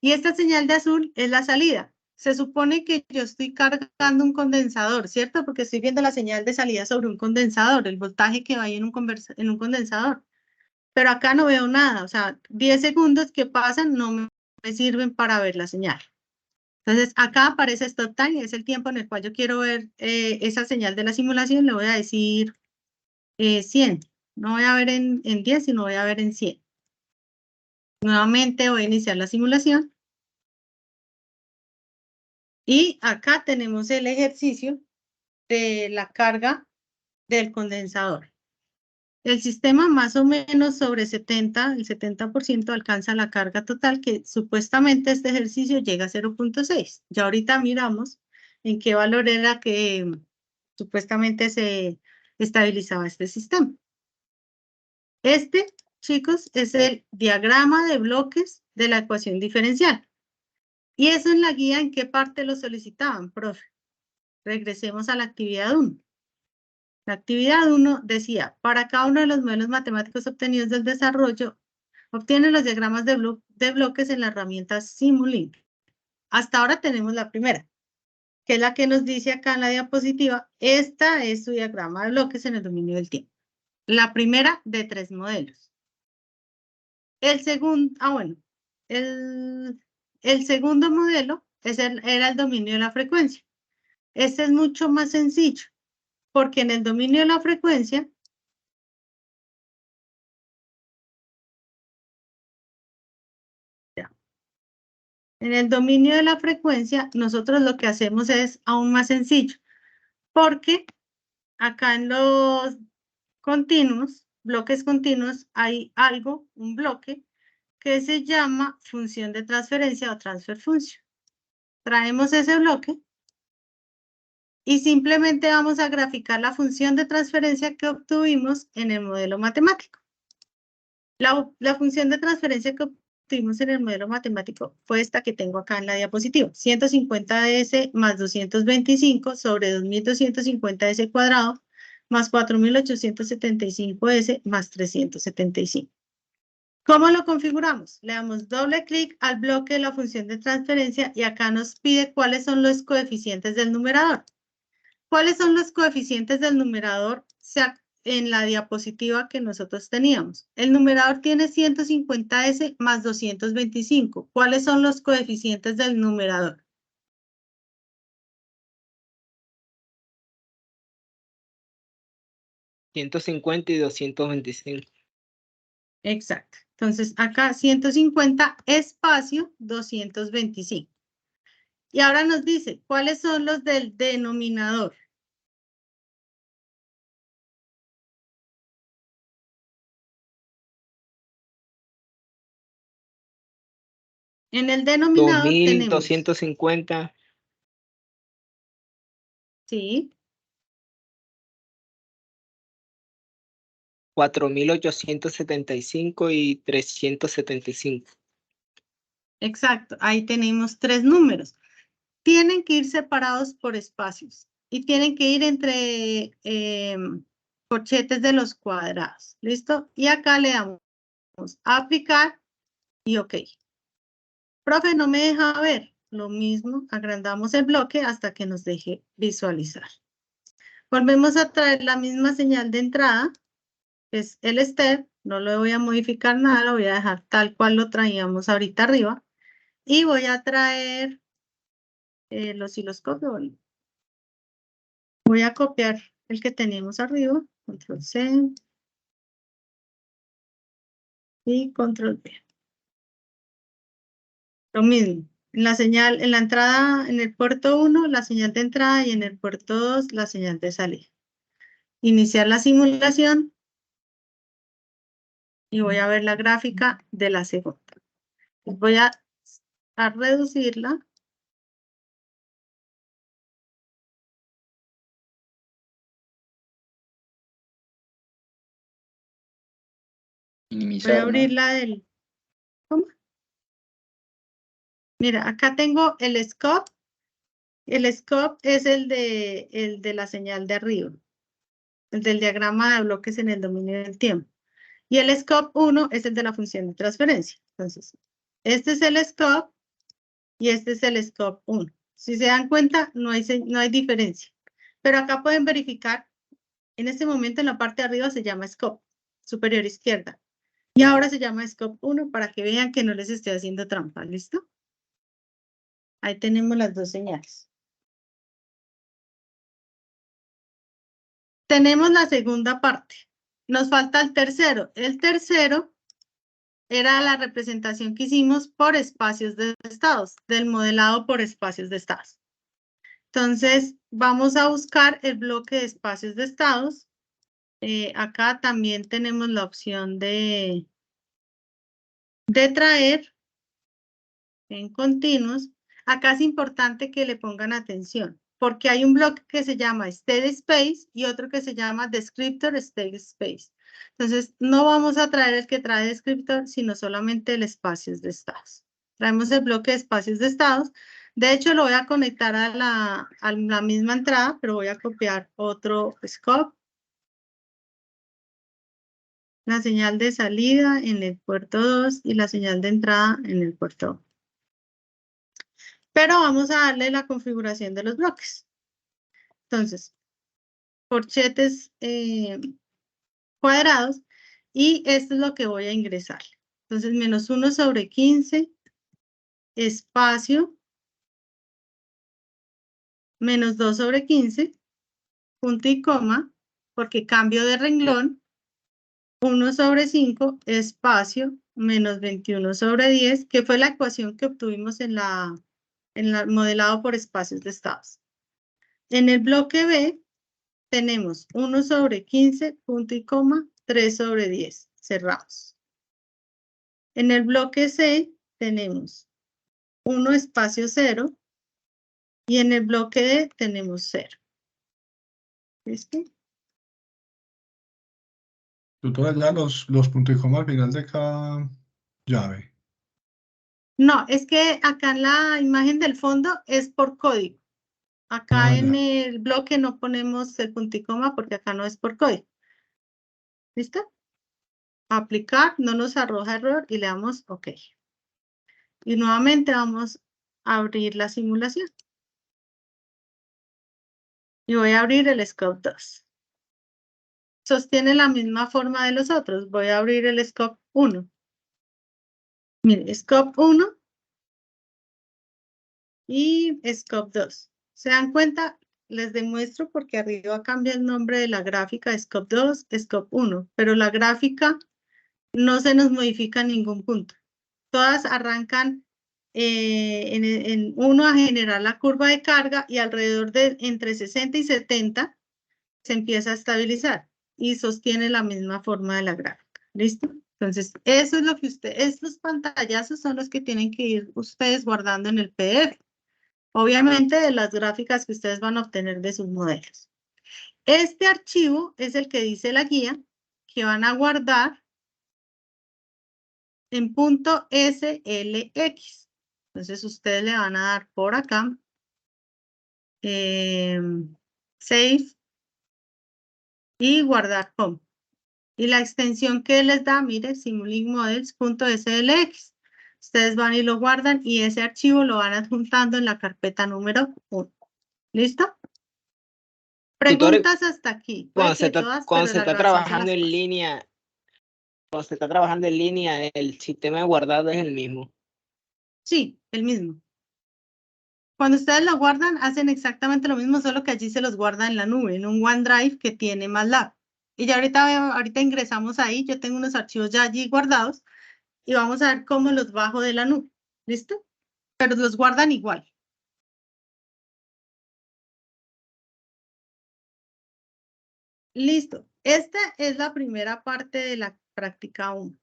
Y esta señal de azul es la salida. Se supone que yo estoy cargando un condensador, ¿cierto? Porque estoy viendo la señal de salida sobre un condensador, el voltaje que va ahí en un condensador. Pero acá no veo nada, o sea, 10 segundos que pasan no me sirven para ver la señal. Entonces, acá aparece stop time, es el tiempo en el cual yo quiero ver esa señal de la simulación, le voy a decir 100. No voy a ver en 10, sino voy a ver en 100. Nuevamente voy a iniciar la simulación. Y acá tenemos el ejercicio de la carga del condensador. El sistema más o menos sobre el 70% alcanza la carga total, que supuestamente este ejercicio llega a 0.6. Ya ahorita miramos en qué valor era que supuestamente se estabilizaba este sistema. Este, chicos, es el diagrama de bloques de la ecuación diferencial. Y eso en la guía, ¿en qué parte lo solicitaban, profe? Regresemos a la actividad 1. La actividad 1 decía, para cada uno de los modelos matemáticos obtenidos del desarrollo, obtiene los diagramas de bloques en la herramienta Simulink. Hasta ahora tenemos la primera, que es la que nos dice acá en la diapositiva, esta es su diagrama de bloques en el dominio del tiempo. La primera de 3 modelos. El segundo, el segundo modelo era el dominio de la frecuencia. Este es mucho más sencillo, porque en el dominio de la frecuencia, nosotros lo que hacemos es aún más sencillo, porque acá en los continuos, bloques continuos, hay un bloque, que se llama función de transferencia o transfer function. Traemos ese bloque y simplemente vamos a graficar la función de transferencia que obtuvimos en el modelo matemático. La función de transferencia que obtuvimos en el modelo matemático fue esta que tengo acá en la diapositiva. 150S más 225 sobre 2250S cuadrado más 4875S más 375. ¿Cómo lo configuramos? Le damos doble clic al bloque de la función de transferencia y acá nos pide cuáles son los coeficientes del numerador. ¿Cuáles son los coeficientes del numerador en la diapositiva que nosotros teníamos? El numerador tiene 150S más 225. ¿Cuáles son los coeficientes del numerador? $150 y $225. Exacto. Entonces, acá 150 espacio 225. Y ahora nos dice, ¿cuáles son los del denominador? En el denominador tenemos... 2.250. Sí. 4.875 y 375. Exacto, ahí tenemos 3 números. Tienen que ir separados por espacios y tienen que ir entre corchetes de los cuadrados. ¿Listo? Y acá le damos a aplicar y OK. Profe, no me deja ver. Lo mismo, agrandamos el bloque hasta que nos deje visualizar. Volvemos a traer la misma señal de entrada, que es el step. No le voy a modificar nada, lo voy a dejar tal cual lo traíamos ahorita arriba. Y voy a traer el osciloscopio. Voy a copiar el que teníamos arriba, control C y control V. Lo mismo, en la señal, en la entrada, en el puerto 1, la señal de entrada y en el puerto 2, la señal de salida. Iniciar la simulación y voy a ver la gráfica de la segunda. Voy a reducirla. Minimizar, Voy a ¿no? abrir la del... ¿Cómo? Mira, acá tengo el scope. El scope es el de la señal de arriba. El del diagrama de bloques en el dominio del tiempo. Y el scope 1 es el de la función de transferencia. Entonces, este es el scope y este es el scope 1. Si se dan cuenta, no hay diferencia. Pero acá pueden verificar, en este momento en la parte de arriba se llama scope, superior izquierda. Y ahora se llama scope 1 para que vean que no les estoy haciendo trampa. ¿Listo? Ahí tenemos las dos señales. Tenemos la segunda parte. Nos falta el tercero. El tercero era la representación que hicimos por espacios de estados, del modelado por espacios de estados. Entonces, vamos a buscar el bloque de espacios de estados. Acá también tenemos la opción de traer en continuos. Acá es importante que le pongan atención, porque hay un bloque que se llama State Space y otro que se llama Descriptor State Space. Entonces, no vamos a traer el que trae descriptor, sino solamente el espacios de estados. Traemos el bloque de espacios de estados. De hecho, lo voy a conectar a la misma entrada, pero voy a copiar otro scope. La señal de salida en el puerto 2 y la señal de entrada en el puerto 1. Pero vamos a darle la configuración de los bloques. Entonces, corchetes cuadrados, y esto es lo que voy a ingresar. Entonces, menos 1 sobre 15, espacio, menos 2 sobre 15, punto y coma, porque cambio de renglón, 1 sobre 5, espacio, menos 21 sobre 10, que fue la ecuación que obtuvimos en el modelado por espacios de estados. En el bloque B, tenemos 1 sobre 15, punto y coma, 3 sobre 10. Cerramos. En el bloque C tenemos 1 espacio 0 y en el bloque D tenemos 0. ¿Listo? Tú puedes dar los puntos y coma al final de cada llave. No, es que acá en la imagen del fondo es por código. Acá en Ya. el bloque no ponemos el punto y coma porque acá no es por código. ¿Listo? aplicar, no nos arroja error y le damos OK. Y nuevamente vamos a abrir la simulación. Y voy a abrir el Scope 2. Sostiene la misma forma de los otros. Voy a abrir el Scope 1. Mire, Scope 1 y Scope 2. ¿Se dan cuenta? Les demuestro porque arriba cambia el nombre de la gráfica de Scope 2, Scope 1, pero la gráfica no se nos modifica en ningún punto. Todas arrancan en uno a generar la curva de carga y alrededor de entre 60 y 70 se empieza a estabilizar y sostiene la misma forma de la gráfica. ¿Listo? Entonces, eso es lo que estos pantallazos son los que tienen que ir ustedes guardando en el PDF. Obviamente de las gráficas que ustedes van a obtener de sus modelos. Este archivo es el que dice la guía que van a guardar en .slx. Entonces ustedes le van a dar por acá save y guardar como. Y la extensión que les da, mire, Simulink Models.slx. Ustedes van y lo guardan y ese archivo lo van adjuntando en la carpeta número 1. ¿Listo? Preguntas hasta aquí. Cuando se está trabajando en línea, el sistema de guardado es el mismo. Sí, el mismo. Cuando ustedes lo guardan, hacen exactamente lo mismo, solo que allí se los guarda en la nube, en un OneDrive que tiene MATLAB. Y ya ahorita ingresamos ahí, yo tengo unos archivos ya allí guardados y vamos a ver cómo los bajo de la nube. ¿Listo? Pero los guardan igual. Listo. Esta es la primera parte de la práctica 1.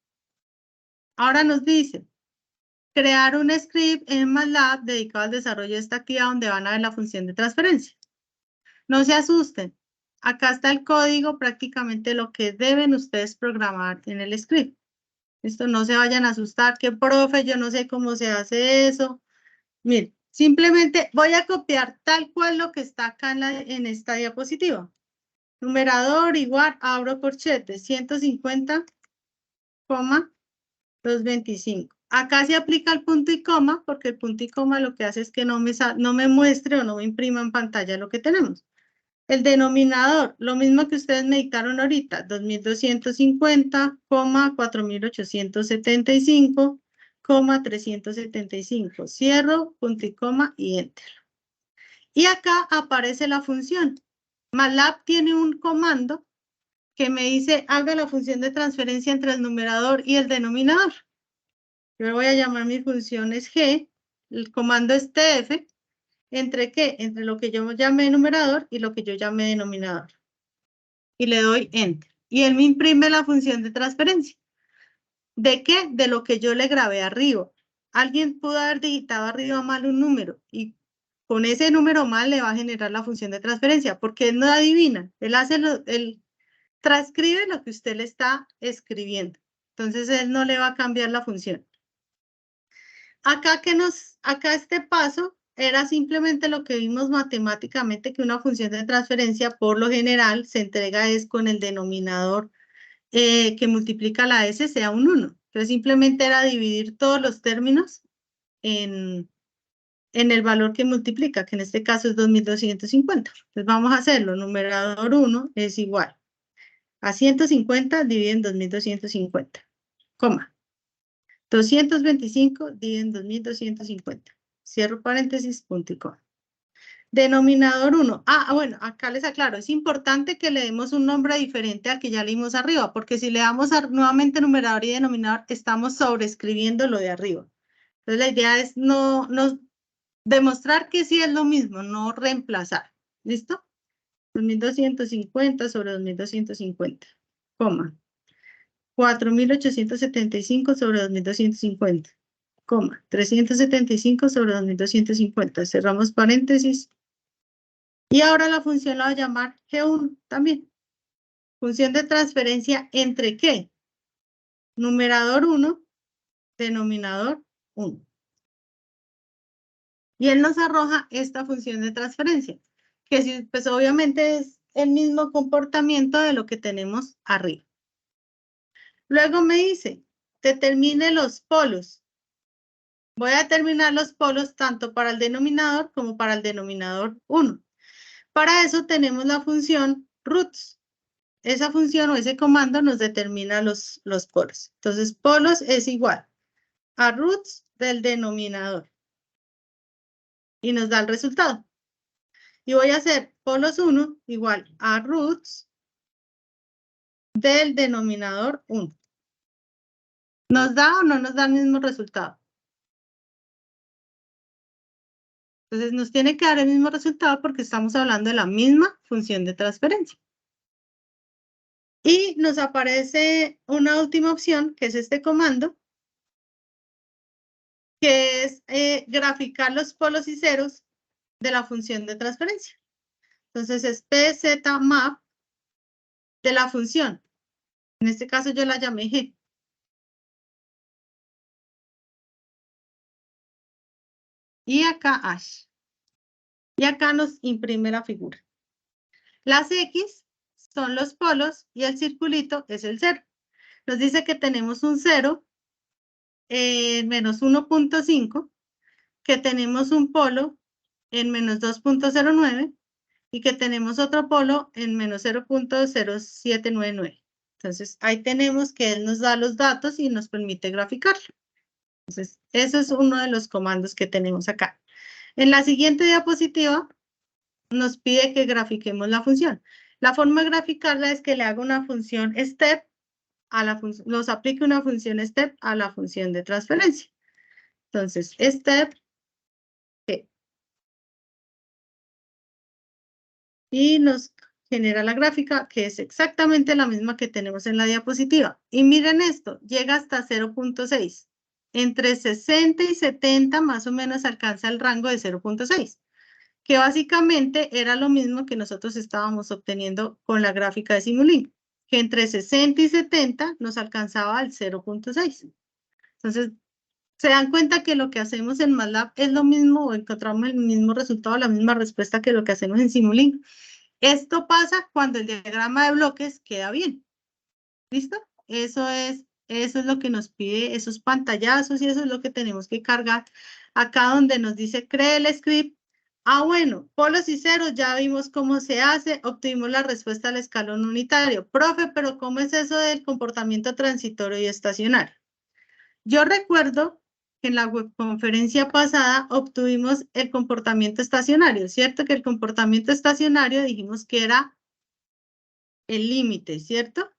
Ahora nos dice crear un script en MATLAB dedicado al desarrollo de esta actividad donde van a ver la función de transferencia. No se asusten. Acá está el código, prácticamente lo que deben ustedes programar en el script. Esto no se vayan a asustar, que profe, yo no sé cómo se hace eso. Miren, simplemente voy a copiar tal cual lo que está acá en esta diapositiva. Numerador igual, abro corchete, 150,225. Acá se aplica el punto y coma, porque el punto y coma lo que hace es que no me muestre o no me imprima en pantalla lo que tenemos. El denominador, lo mismo que ustedes me dictaron ahorita, 2250,4875,375. Cierro, punto y coma y enter. Y acá aparece la función. MATLAB tiene un comando que me dice, haga la función de transferencia entre el numerador y el denominador. Yo voy a llamar mi función es G, el comando es TF. ¿Entre qué? Entre lo que yo llamé numerador y lo que yo llamé denominador. Y le doy Enter. Y él me imprime la función de transferencia. ¿De qué? De lo que yo le grabé arriba. Alguien pudo haber digitado arriba mal un número y con ese número mal le va a generar la función de transferencia porque él no adivina. Él transcribe lo que usted le está escribiendo. Entonces él no le va a cambiar la función. Acá este paso era simplemente lo que vimos matemáticamente, que una función de transferencia por lo general se entrega es con el denominador que multiplica la S sea un 1. Entonces simplemente era dividir todos los términos en el valor que multiplica, que en este caso es 2250. Entonces vamos a hacerlo. Numerador 1 es igual a 150 dividido en 2250, coma. 225 dividido en 2250. Cierro paréntesis, punto y coma. Denominador 1. Bueno, acá les aclaro, es importante que le demos un nombre diferente al que ya leímos arriba, porque si le damos nuevamente numerador y denominador, estamos sobreescribiendo lo de arriba. Entonces la idea es no demostrar que sí es lo mismo, no reemplazar. ¿Listo? 2250 sobre 2250, coma. 4.875 sobre 2.250, coma, 375 sobre 2.250. Cerramos paréntesis. Y ahora la función la voy a llamar G1 también. Función de transferencia entre ¿qué? Numerador 1, denominador 1. Y él nos arroja esta función de transferencia, que pues obviamente es el mismo comportamiento de lo que tenemos arriba. Luego me dice, determine los polos. Voy a determinar los polos tanto para el denominador como para el denominador 1. Para eso tenemos la función roots. Esa función o ese comando nos determina los polos. Entonces, polos es igual a roots del denominador. Y nos da el resultado. Y voy a hacer polos 1 igual a roots del denominador 1. ¿Nos da o no nos da el mismo resultado? Entonces nos tiene que dar el mismo resultado porque estamos hablando de la misma función de transferencia. Y nos aparece una última opción, que es este comando, que es graficar los polos y ceros de la función de transferencia. Entonces es pzmap de la función. En este caso yo la llamé G. Y acá hash. Y acá nos imprime la figura. Las X son los polos y el circulito es el 0. Nos dice que tenemos un 0 en menos 1.5, que tenemos un polo en menos 2.09 y que tenemos otro polo en menos 0.0799. Entonces, ahí tenemos que él nos da los datos y nos permite graficarlo. Entonces, eso es uno de los comandos que tenemos acá. En la siguiente diapositiva, nos pide que grafiquemos la función. La forma de graficarla es que le haga una función step, nos aplique una función step a la función de transferencia. Entonces, step, y nos genera la gráfica, que es exactamente la misma que tenemos en la diapositiva. Y miren esto, llega hasta 0.6. Entre 60 y 70 más o menos alcanza el rango de 0.6. Que básicamente era lo mismo que nosotros estábamos obteniendo con la gráfica de Simulink, que entre 60 y 70 nos alcanzaba al 0.6. Entonces, se dan cuenta que lo que hacemos en MATLAB es lo mismo o encontramos el mismo resultado, la misma respuesta que lo que hacemos en Simulink. Esto pasa cuando el diagrama de bloques queda bien. ¿Listo? Eso es lo que nos pide esos pantallazos y eso es lo que tenemos que cargar acá donde nos dice cree el script. Ah, bueno, polos y ceros, ya vimos cómo se hace, obtuvimos la respuesta al escalón unitario. Profe, pero ¿cómo es eso del comportamiento transitorio y estacionario? Yo recuerdo que en la webconferencia pasada obtuvimos el comportamiento estacionario, ¿cierto? Que el comportamiento estacionario dijimos que era el límite, ¿cierto?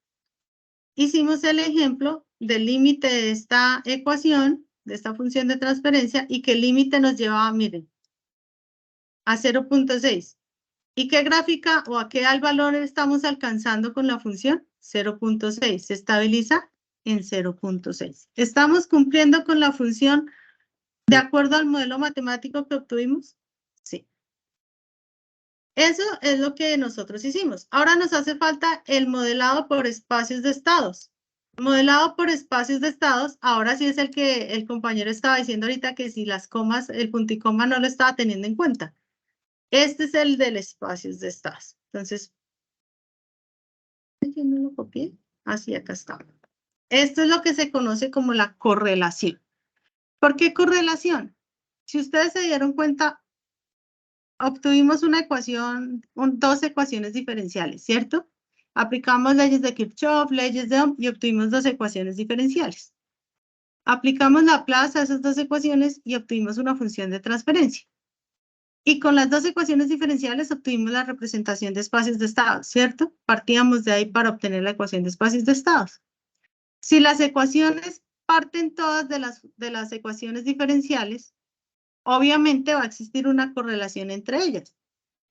Hicimos el ejemplo del límite de esta ecuación, de esta función de transferencia, y que el límite nos llevaba, miren, a 0.6. ¿Y qué gráfica o a qué valor estamos alcanzando con la función? 0.6. Se estabiliza en 0.6. ¿Estamos cumpliendo con la función de acuerdo al modelo matemático que obtuvimos? Sí. Eso es lo que nosotros hicimos. Ahora nos hace falta el modelado por espacios de estados. Modelado por espacios de estados, ahora sí es el que el compañero estaba diciendo ahorita que si las comas, el punto y coma no lo estaba teniendo en cuenta. Este es el del espacios de estados. Entonces, yo no lo copié. Así acá está. Esto es lo que se conoce como la correlación. ¿Por qué correlación? Si ustedes se dieron cuenta, obtuvimos una ecuación, dos ecuaciones diferenciales, ¿cierto? Aplicamos leyes de Kirchhoff, leyes de Ohm y obtuvimos dos ecuaciones diferenciales. Aplicamos Laplace a esas dos ecuaciones y obtuvimos una función de transferencia. Y con las dos ecuaciones diferenciales obtuvimos la representación de espacios de estados, ¿cierto? Partíamos de ahí para obtener la ecuación de espacios de estados. Si las ecuaciones parten todas de las ecuaciones diferenciales, obviamente va a existir una correlación entre ellas,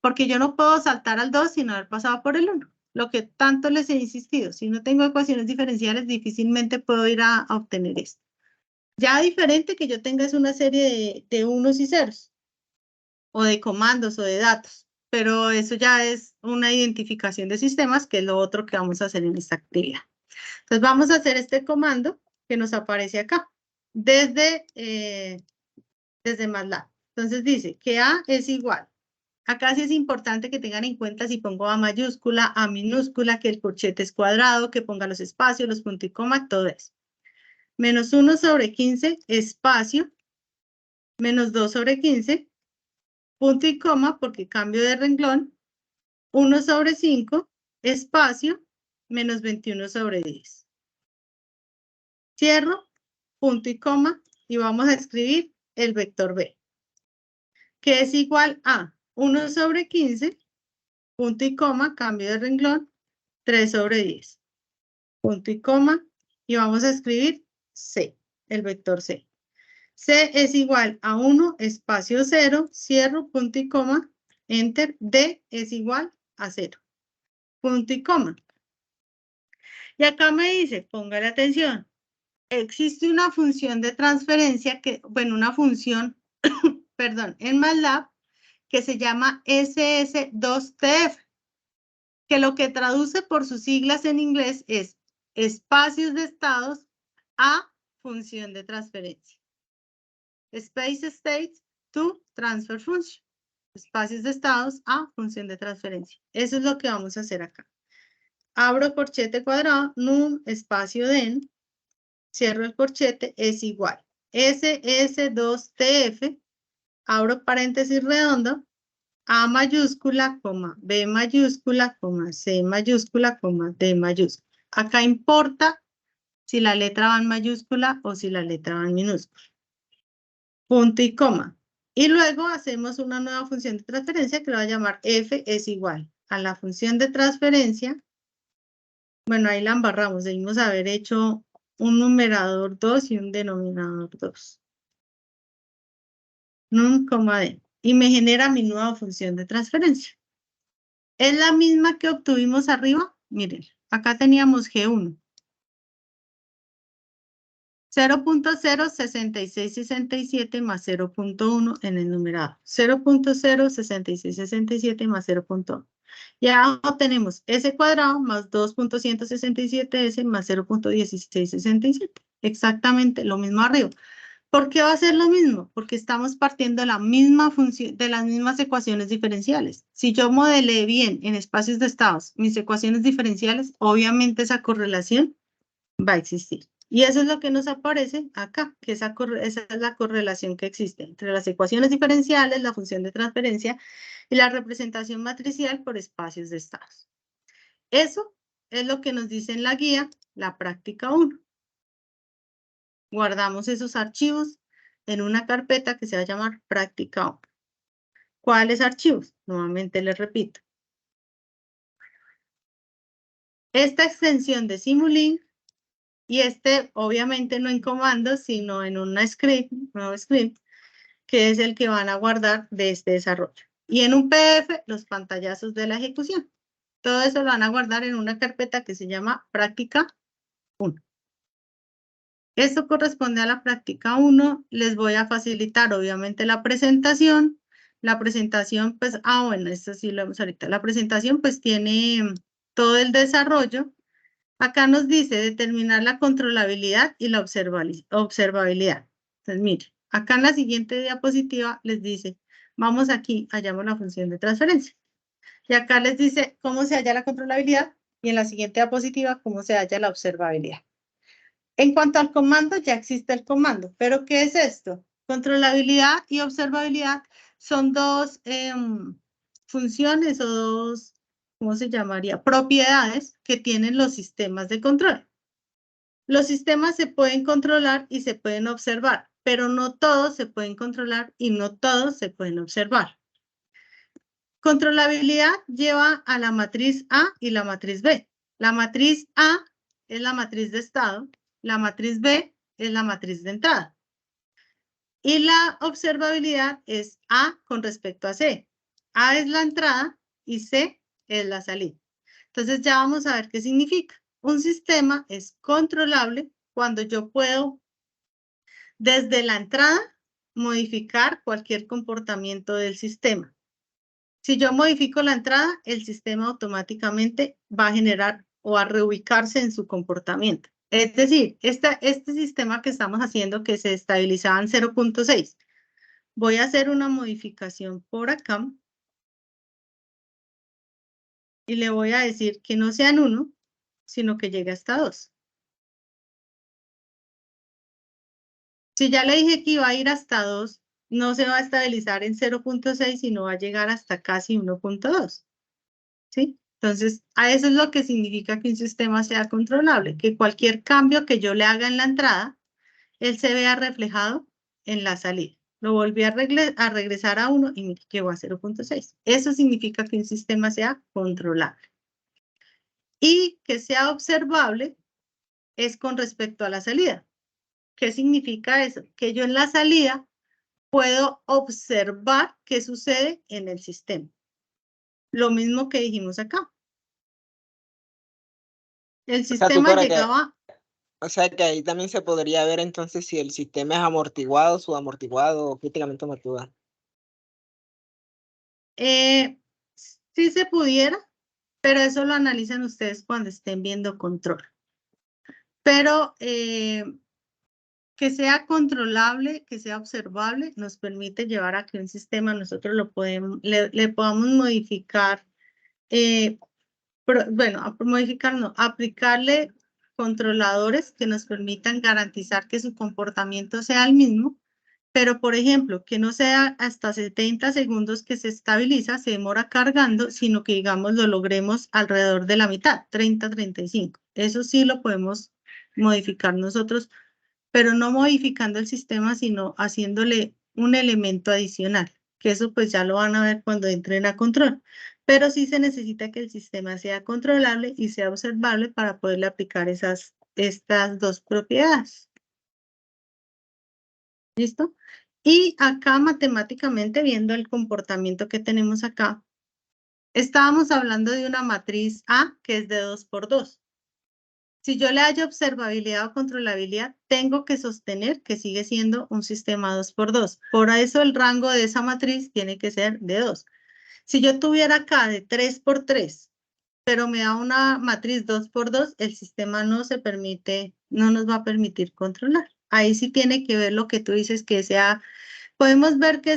porque yo no puedo saltar al 2 sin haber pasado por el 1. Lo que tanto les he insistido, si no tengo ecuaciones diferenciales, difícilmente puedo ir a obtener esto. Ya diferente que yo tenga es una serie de unos y ceros, o de comandos o de datos, pero eso ya es una identificación de sistemas, que es lo otro que vamos a hacer en esta actividad. Entonces vamos a hacer este comando que nos aparece acá, desde MATLAB. Entonces dice que A es igual Acá sí es importante que tengan en cuenta si pongo A mayúscula, A minúscula, que el corchete es cuadrado, que ponga los espacios, los puntos y coma, todo eso. Menos 1 sobre 15, espacio, menos 2 sobre 15, punto y coma, porque cambio de renglón, 1 sobre 5, espacio, menos 21 sobre 10. Cierro, punto y coma, y vamos a escribir el vector B, que es igual a 1 sobre 15, punto y coma, cambio de renglón, 3 sobre 10. Punto y coma, y vamos a escribir C, el vector C. C es igual a 1, espacio 0, cierro, punto y coma, enter, D es igual a 0. Punto y coma. Y acá me dice, póngale atención, existe una función de transferencia que, bueno, una función, perdón, en MATLAB que se llama SS2TF, que lo que traduce por sus siglas en inglés es espacios de estados a función de transferencia. Space States to Transfer Function. Espacios de estados a función de transferencia. Eso es lo que vamos a hacer acá. Abro corchete cuadrado, num, espacio den, cierro el corchete, es igual. SS2TF, abro paréntesis redondo, A mayúscula, coma, B mayúscula, coma, C mayúscula, coma, D mayúscula. Acá importa si la letra va en mayúscula o si la letra va en minúscula. Punto y coma. Y luego hacemos una nueva función de transferencia que la va a llamar F es igual a la función de transferencia. Bueno, ahí la embarramos. Debimos haber hecho un numerador 2 y un denominador 2. Num, coma, D. Y me genera mi nueva función de transferencia. Es la misma que obtuvimos arriba. Miren, acá teníamos G1. 0.06667 más 0.1 en el numerador. 0.06667 más 0.1. Y abajo tenemos S cuadrado más 2.167S más 0.1667. Exactamente lo mismo arriba. ¿Por qué va a ser lo mismo? Porque estamos partiendo de la misma función, de las mismas ecuaciones diferenciales. Si yo modelé bien en espacios de estados mis ecuaciones diferenciales, obviamente esa correlación va a existir. Y eso es lo que nos aparece acá, que esa es la correlación que existe entre las ecuaciones diferenciales, la función de transferencia y la representación matricial por espacios de estados. Eso es lo que nos dice en la guía, la práctica 1. Guardamos esos archivos en una carpeta que se va a llamar práctica 1. ¿Cuáles archivos? Nuevamente les repito. Esta extensión de Simulink y obviamente no en comandos, sino en un nuevo script, que es el que van a guardar de este desarrollo. Y en un PDF, los pantallazos de la ejecución. Todo eso lo van a guardar en una carpeta que se llama práctica 1. Esto corresponde a la práctica 1. Les voy a facilitar, obviamente, la presentación. La presentación, pues, bueno, esto sí lo vemos ahorita. La presentación, pues, tiene todo el desarrollo. Acá nos dice determinar la controlabilidad y la observabilidad. Entonces, mire, acá en la siguiente diapositiva les dice, vamos aquí, hallamos la función de transferencia. Y acá les dice cómo se halla la controlabilidad y en la siguiente diapositiva cómo se halla la observabilidad. En cuanto al comando, ya existe el comando. ¿Pero qué es esto? Controlabilidad y observabilidad son dos funciones o dos, ¿cómo se llamaría? Propiedades que tienen los sistemas de control. Los sistemas se pueden controlar y se pueden observar, pero no todos se pueden controlar y no todos se pueden observar. Controlabilidad lleva a la matriz A y la matriz B. La matriz A es la matriz de estado, la matriz B es la matriz de entrada. Y la observabilidad es A con respecto a C. A es la entrada y C es la salida. Entonces ya vamos a ver qué significa. Un sistema es controlable cuando yo puedo, desde la entrada, modificar cualquier comportamiento del sistema. Si yo modifico la entrada, el sistema automáticamente va a generar o a reubicarse en su comportamiento. Es decir, este sistema que estamos haciendo que se estabilizaba en 0.6, voy a hacer una modificación por acá Y le voy a decir que no sea en 1, sino que llegue hasta 2. Si ya le dije que iba a ir hasta 2, no se va a estabilizar en 0.6, sino va a llegar hasta casi 1.2. ¿Sí? Entonces, a eso es lo que significa que un sistema sea controlable, que cualquier cambio que yo le haga en la entrada, él se vea reflejado en la salida. Lo volví a regresar a 1 y llegó a 0.6. Eso significa que un sistema sea controlable. Y que sea observable es con respecto a la salida. ¿Qué significa eso? Que yo en la salida puedo observar qué sucede en el sistema. Lo mismo que dijimos acá. El sistema llegaba... O sea que ahí también se podría ver entonces si el sistema es amortiguado, subamortiguado o críticamente amortiguado. Sí se pudiera, pero eso lo analizan ustedes cuando estén viendo control. Pero que sea controlable, que sea observable, nos permite llevar a que un sistema nosotros lo podemos, le podamos modificar, aplicarle controladores que nos permitan garantizar que su comportamiento sea el mismo, pero por ejemplo, que no sea hasta 70 segundos que se estabiliza, se demora cargando, sino que digamos lo logremos alrededor de la mitad, 30, 35. Eso sí lo podemos modificar nosotros, pero no modificando el sistema, sino haciéndole un elemento adicional, que eso pues ya lo van a ver cuando entren a control. Pero sí se necesita que el sistema sea controlable y sea observable para poderle aplicar estas dos propiedades. ¿Listo? Y acá matemáticamente, viendo el comportamiento que tenemos acá, estábamos hablando de una matriz A que es de 2 por 2. Si yo le hallo observabilidad o controlabilidad, tengo que sostener que sigue siendo un sistema 2 por 2. Por eso el rango de esa matriz tiene que ser de 2. Si yo tuviera acá de 3 por 3, pero me da una matriz 2 por 2, el sistema no nos va a permitir controlar. Ahí sí tiene que ver lo que tú dices, que sea, podemos ver que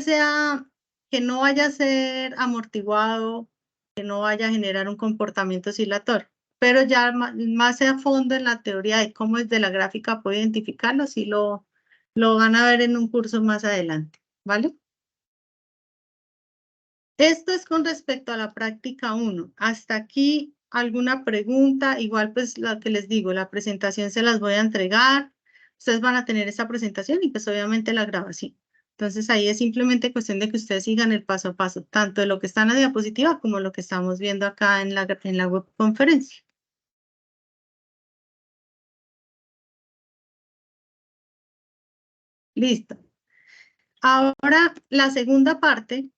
no vaya a ser amortiguado, que no vaya a generar un comportamiento oscilatorio. Pero ya más a fondo en la teoría de cómo es de la gráfica puedo identificarlo, sí lo van a ver en un curso más adelante, ¿vale? Esto es con respecto a la práctica 1. Hasta aquí, ¿alguna pregunta? Igual, pues, lo que les digo, la presentación se las voy a entregar. Ustedes van a tener esa presentación y, pues, obviamente la grabación. Entonces, ahí es simplemente cuestión de que ustedes sigan el paso a paso, tanto de lo que está en la diapositiva como lo que estamos viendo acá en la webconferencia. Listo. Ahora, la segunda parte,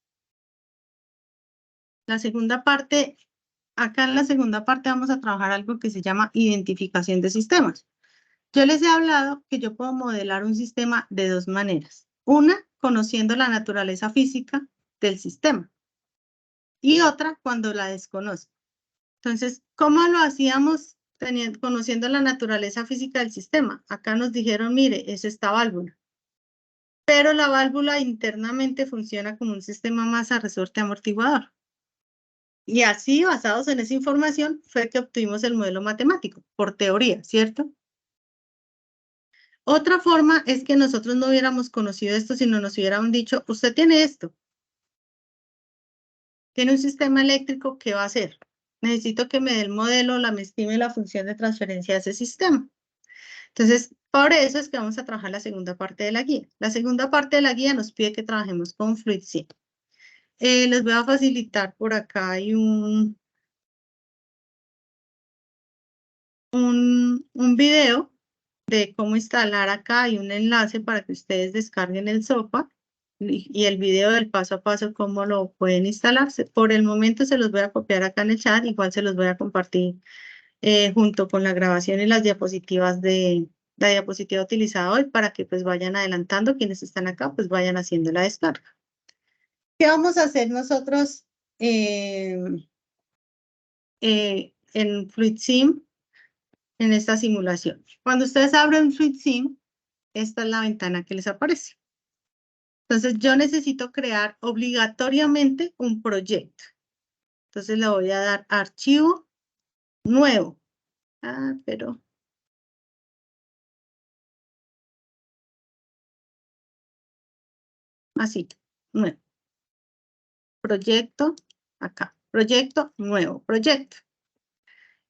acá en la segunda parte vamos a trabajar algo que se llama identificación de sistemas. Yo les he hablado que yo puedo modelar un sistema de dos maneras. Una, conociendo la naturaleza física del sistema. Y otra, cuando la desconozco. Entonces, ¿cómo lo hacíamos conociendo la naturaleza física del sistema? Acá nos dijeron, mire, es esta válvula. Pero la válvula internamente funciona como un sistema masa resorte amortiguador. Y así, basados en esa información, fue que obtuvimos el modelo matemático, por teoría, ¿cierto? Otra forma es que nosotros no hubiéramos conocido esto, sino nos hubieran dicho, usted tiene esto. Tiene un sistema eléctrico, ¿qué va a hacer? Necesito que me dé el modelo, me estime la función de transferencia de ese sistema. Entonces, por eso es que vamos a trabajar la segunda parte de la guía. La segunda parte de la guía nos pide que trabajemos con FluidSim. Les voy a facilitar por acá, hay un video de cómo instalar acá, hay un enlace para que ustedes descarguen el software y el video del paso a paso cómo lo pueden instalar. Por el momento se los voy a copiar acá en el chat, igual se los voy a compartir junto con la grabación y las diapositivas de la diapositiva utilizada hoy para que pues vayan adelantando, quienes están acá pues vayan haciendo la descarga. ¿Qué vamos a hacer nosotros en FluidSim en esta simulación? Cuando ustedes abren FluidSim, esta es la ventana que les aparece. Entonces, yo necesito crear obligatoriamente un proyecto. Entonces le voy a dar archivo nuevo. Ah, pero... así, nuevo. Proyecto, acá. Proyecto, nuevo proyecto.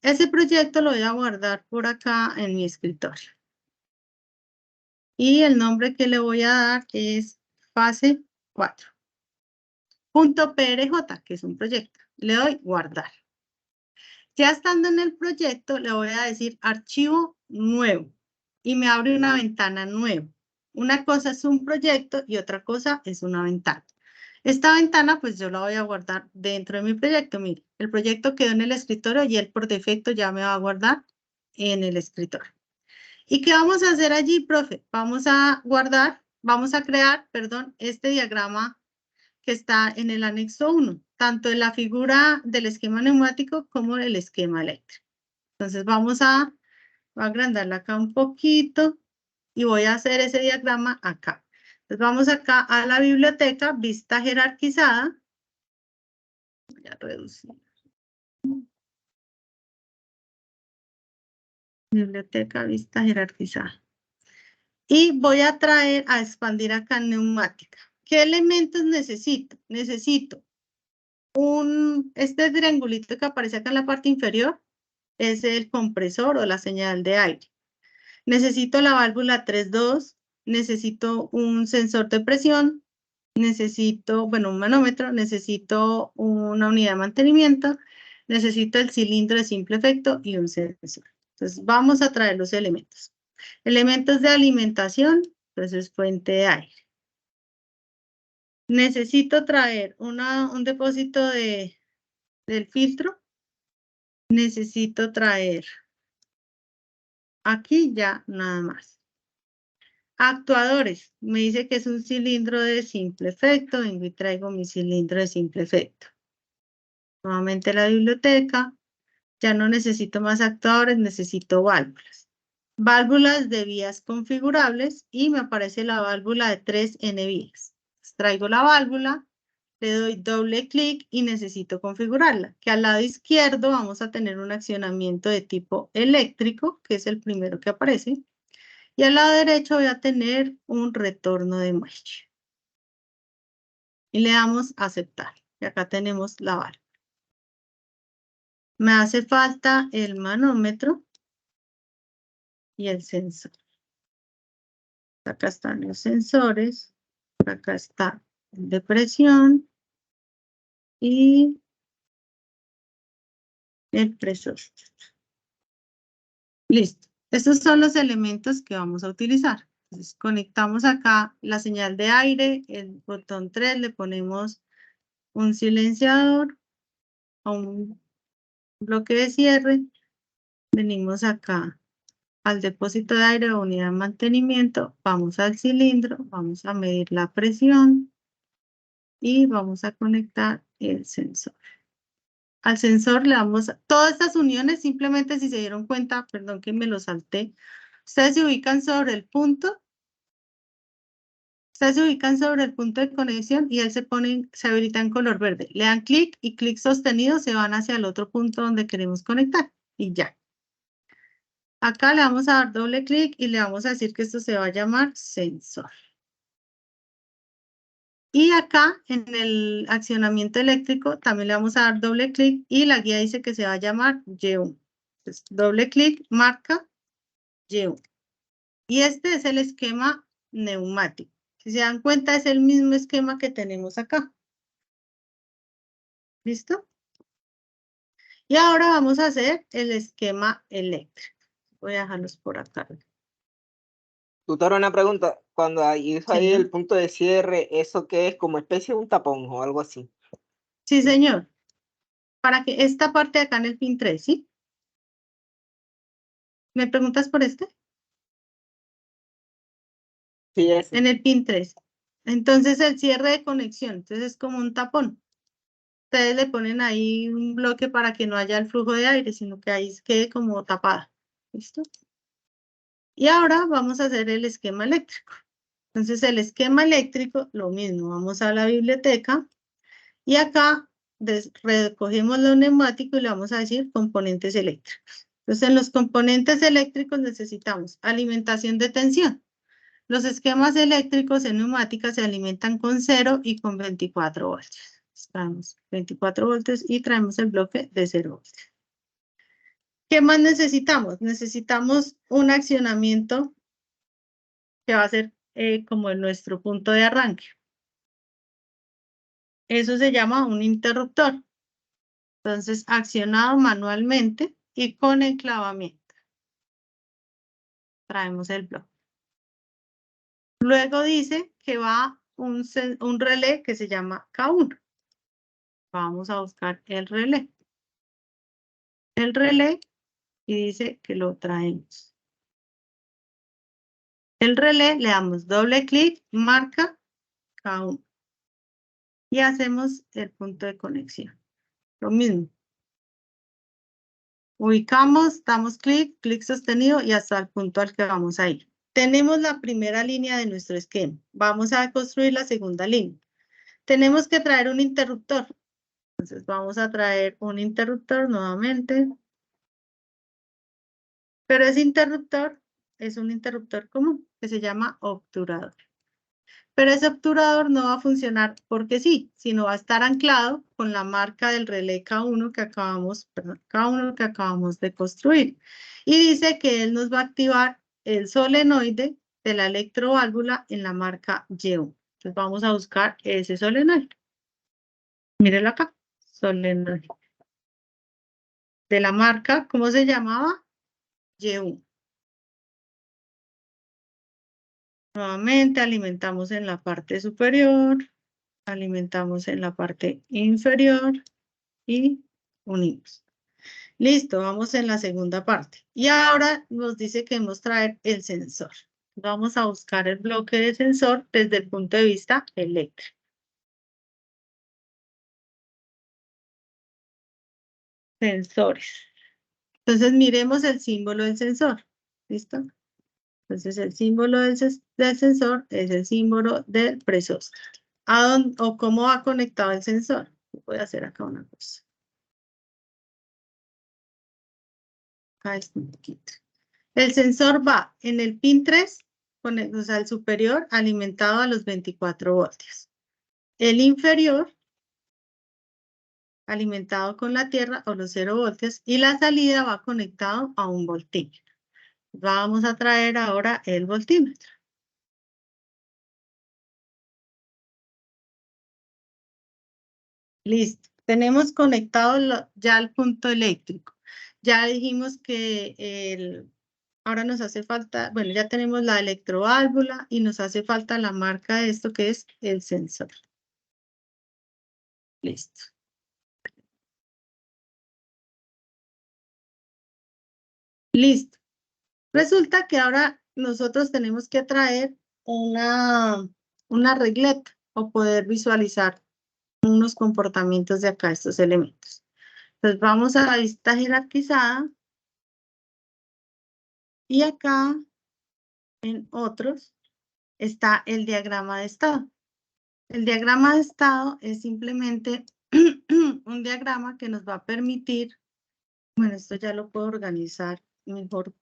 Ese proyecto lo voy a guardar por acá en mi escritorio. Y el nombre que le voy a dar es fase 4. .prj, que es un proyecto. Le doy guardar. Ya estando en el proyecto, le voy a decir archivo nuevo. Y me abre una ventana nueva. Una cosa es un proyecto y otra cosa es una ventana. Esta ventana, pues yo la voy a guardar dentro de mi proyecto. Mire, el proyecto quedó en el escritorio y él por defecto ya me va a guardar en el escritorio. ¿Y qué vamos a hacer allí, profe? Vamos a guardar, vamos a crear, perdón, este diagrama que está en el anexo 1, tanto en la figura del esquema neumático como el esquema eléctrico. Entonces voy a agrandarla acá un poquito y voy a hacer ese diagrama acá. Entonces vamos acá a la biblioteca, vista jerarquizada. Voy a reducir. Biblioteca, vista jerarquizada. Y voy a traer a expandir acá en neumática. ¿Qué elementos necesito? Necesito este triangulito que aparece acá en la parte inferior, es el compresor o la señal de aire. Necesito la válvula 3.2, necesito un sensor de presión, necesito, bueno, un manómetro, necesito una unidad de mantenimiento, necesito el cilindro de simple efecto y un sensor. Entonces, vamos a traer los elementos. Elementos de alimentación, entonces fuente de aire. Necesito traer un depósito del filtro. Necesito traer aquí ya nada más. Actuadores, me dice que es un cilindro de simple efecto, vengo y traigo mi cilindro de simple efecto. Nuevamente la biblioteca, ya no necesito más actuadores, necesito válvulas. Válvulas de vías configurables y me aparece la válvula de 3N vías. Traigo la válvula, le doy doble clic y necesito configurarla, que al lado izquierdo vamos a tener un accionamiento de tipo eléctrico, que es el primero que aparece, y al lado derecho voy a tener un retorno de muelle. Y le damos a aceptar, y acá tenemos la válvula. Me hace falta el manómetro y el sensor. Acá están los sensores, por acá está el de presión y el presor. Listo. Estos son los elementos que vamos a utilizar. Entonces, conectamos acá la señal de aire, el botón 3, le ponemos un silenciador a un bloque de cierre. Venimos acá al depósito de aire o unidad de mantenimiento, vamos al cilindro, vamos a medir la presión y vamos a conectar el sensor. Al sensor le damos, todas estas uniones, simplemente si se dieron cuenta, perdón que me lo salté, ustedes se ubican sobre el punto, de conexión y él se habilita en color verde. Le dan clic y clic sostenido se van hacia el otro punto donde queremos conectar y ya. Acá le vamos a dar doble clic y le vamos a decir que esto se va a llamar sensor. Y acá en el accionamiento eléctrico también le vamos a dar doble clic y la guía dice que se va a llamar Y1. Entonces, doble clic, marca Y1. Y este es el esquema neumático. Si se dan cuenta es el mismo esquema que tenemos acá. ¿Listo? Y ahora vamos a hacer el esquema eléctrico. Voy a dejarlos por acá. Tutor, una pregunta. Cuando hizo ahí Sí. el punto de cierre, ¿eso qué es? ¿Como especie de un tapón o algo así? Sí, señor. Para que esta parte de acá en el pin 3, ¿sí? ¿Me preguntas por este? Sí, ese. En el pin 3. Entonces el cierre de conexión, entonces es como un tapón. Ustedes le ponen ahí un bloque para que no haya el flujo de aire, sino que ahí quede como tapada. ¿Listo? Y ahora vamos a hacer el esquema eléctrico. Entonces el esquema eléctrico, lo mismo, vamos a la biblioteca y acá recogemos lo neumático y le vamos a decir componentes eléctricos. Entonces, en los componentes eléctricos necesitamos alimentación de tensión. Los esquemas eléctricos en neumática se alimentan con 0 y con 24 voltios. Traemos 24 voltios y traemos el bloque de 0 voltios. ¿Qué más necesitamos? Necesitamos un accionamiento que va a ser como nuestro punto de arranque. Eso se llama un interruptor. Entonces, accionado manualmente y con enclavamiento. Traemos el bloque. Luego dice que va un relé que se llama K1. Vamos a buscar el relé. El relé y dice que lo traemos. El relé le damos doble clic, marca K1. Y hacemos el punto de conexión. Lo mismo. Ubicamos, damos clic, clic sostenido y hasta el punto al que vamos a ir. Tenemos la primera línea de nuestro esquema. Vamos a construir la segunda línea. Tenemos que traer un interruptor. Entonces vamos a traer un interruptor nuevamente. Pero ese interruptor es un interruptor común que se llama obturador. Pero ese obturador no va a funcionar porque sí, sino va a estar anclado con la marca del relé K1 que acabamos de construir. Y dice que él nos va a activar el solenoide de la electroválvula en la marca Y1. Entonces vamos a buscar ese solenoide. Mírenlo acá, solenoide. De la marca, ¿cómo se llamaba? Y1. Nuevamente alimentamos en la parte superior, alimentamos en la parte inferior y unimos. Listo, vamos en la segunda parte. Y ahora nos dice que debemos traer el sensor. Vamos a buscar el bloque de sensor desde el punto de vista eléctrico. Sensores. Entonces miremos el símbolo del sensor. ¿Listo? Entonces el símbolo del sensor es el símbolo del presor. ¿O cómo va conectado el sensor? Voy a hacer acá una cosa. Acá está un poquito. El sensor va en el pin 3, o sea, el superior, alimentado a los 24 voltios. El inferior, alimentado con la tierra o los 0 voltios. Y la salida va conectado a un voltímetro. Vamos a traer ahora el voltímetro. Listo. Tenemos conectado ya el punto eléctrico. Ya dijimos que ahora nos hace falta, bueno, ya tenemos la electroválvula y nos hace falta la marca de esto que es el sensor. Listo. Listo. Resulta que ahora nosotros tenemos que traer una regleta o poder visualizar unos comportamientos de acá, estos elementos. Entonces vamos a la vista jerarquizada y acá en otros está el diagrama de estado. El diagrama de estado es simplemente un diagrama que nos va a permitir, bueno, esto ya lo puedo organizar mejor.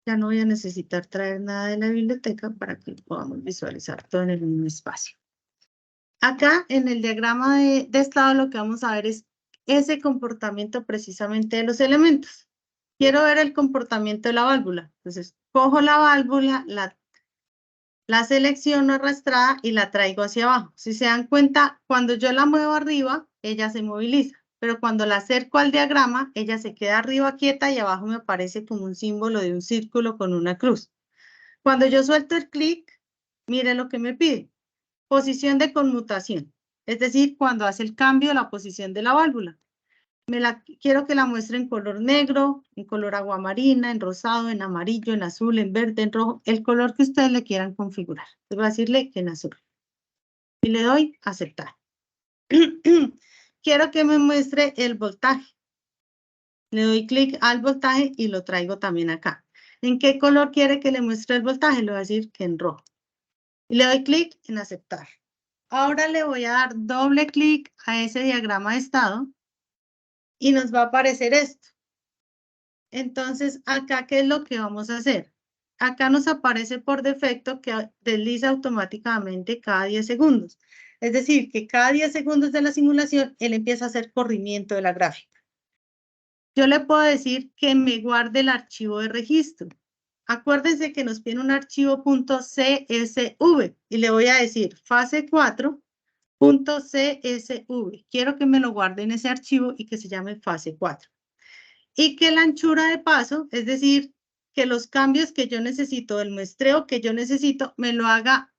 Ya no voy a necesitar traer nada de la biblioteca para que podamos visualizar todo en el mismo espacio. Acá en el diagrama de estado lo que vamos a ver es ese comportamiento precisamente de los elementos. Quiero ver el comportamiento de la válvula. Entonces, cojo la válvula, la selecciono arrastrada y la traigo hacia abajo. Si se dan cuenta, cuando yo la muevo arriba, ella se moviliza. Pero cuando la acerco al diagrama, ella se queda arriba quieta y abajo me aparece como un símbolo de un círculo con una cruz. Cuando yo suelto el clic, mire lo que me pide. Posición de conmutación. Es decir, cuando hace el cambio de la posición de la válvula. Quiero que la muestre en color negro, en color aguamarina, en rosado, en amarillo, en azul, en verde, en rojo, el color que ustedes le quieran configurar. Voy a decirle que en azul. Y le doy a aceptar. Quiero que me muestre el voltaje. Le doy clic al voltaje y lo traigo también acá. ¿En qué color quiere que le muestre el voltaje? Le voy a decir que en rojo. Y le doy clic en aceptar. Ahora le voy a dar doble clic a ese diagrama de estado y nos va a aparecer esto. Entonces, acá, ¿qué es lo que vamos a hacer? Acá nos aparece por defecto que desliza automáticamente cada 10 segundos. Es decir, que cada 10 segundos de la simulación, él empieza a hacer corrimiento de la gráfica. Yo le puedo decir que me guarde el archivo de registro. Acuérdense que nos pide un archivo .csv y le voy a decir fase 4.csv. Quiero que me lo guarde en ese archivo y que se llame fase 4. Y que la anchura de paso, es decir, que los cambios que yo necesito, el muestreo que yo necesito, me lo haga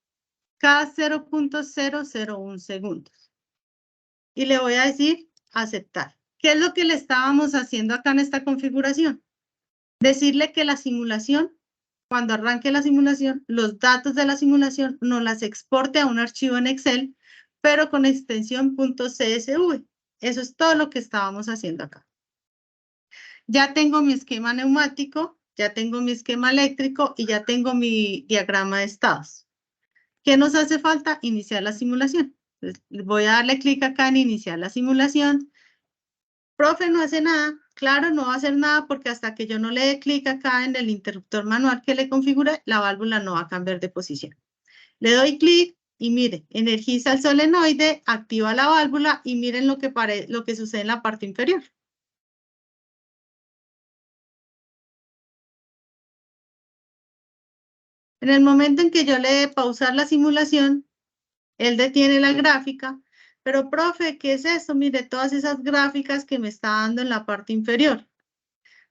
cada 0.001 segundos. Y le voy a decir aceptar. ¿Qué es lo que le estábamos haciendo acá en esta configuración? Decirle que la simulación, cuando arranque la simulación, los datos de la simulación nos las exporte a un archivo en Excel, pero con extensión .csv. Eso es todo lo que estábamos haciendo acá. Ya tengo mi esquema neumático, ya tengo mi esquema eléctrico y ya tengo mi diagrama de estados. ¿Qué nos hace falta? Iniciar la simulación. Entonces, voy a darle clic acá en iniciar la simulación. Profe, no hace nada. Claro, no va a hacer nada porque hasta que yo no le dé clic acá en el interruptor manual que le configure, la válvula no va a cambiar de posición. Le doy clic y mire, energiza el solenoide, activa la válvula y miren lo que sucede en la parte inferior. En el momento en que yo le dé pausar la simulación, él detiene la gráfica, pero profe, ¿qué es esto? Mire, todas esas gráficas que me está dando en la parte inferior.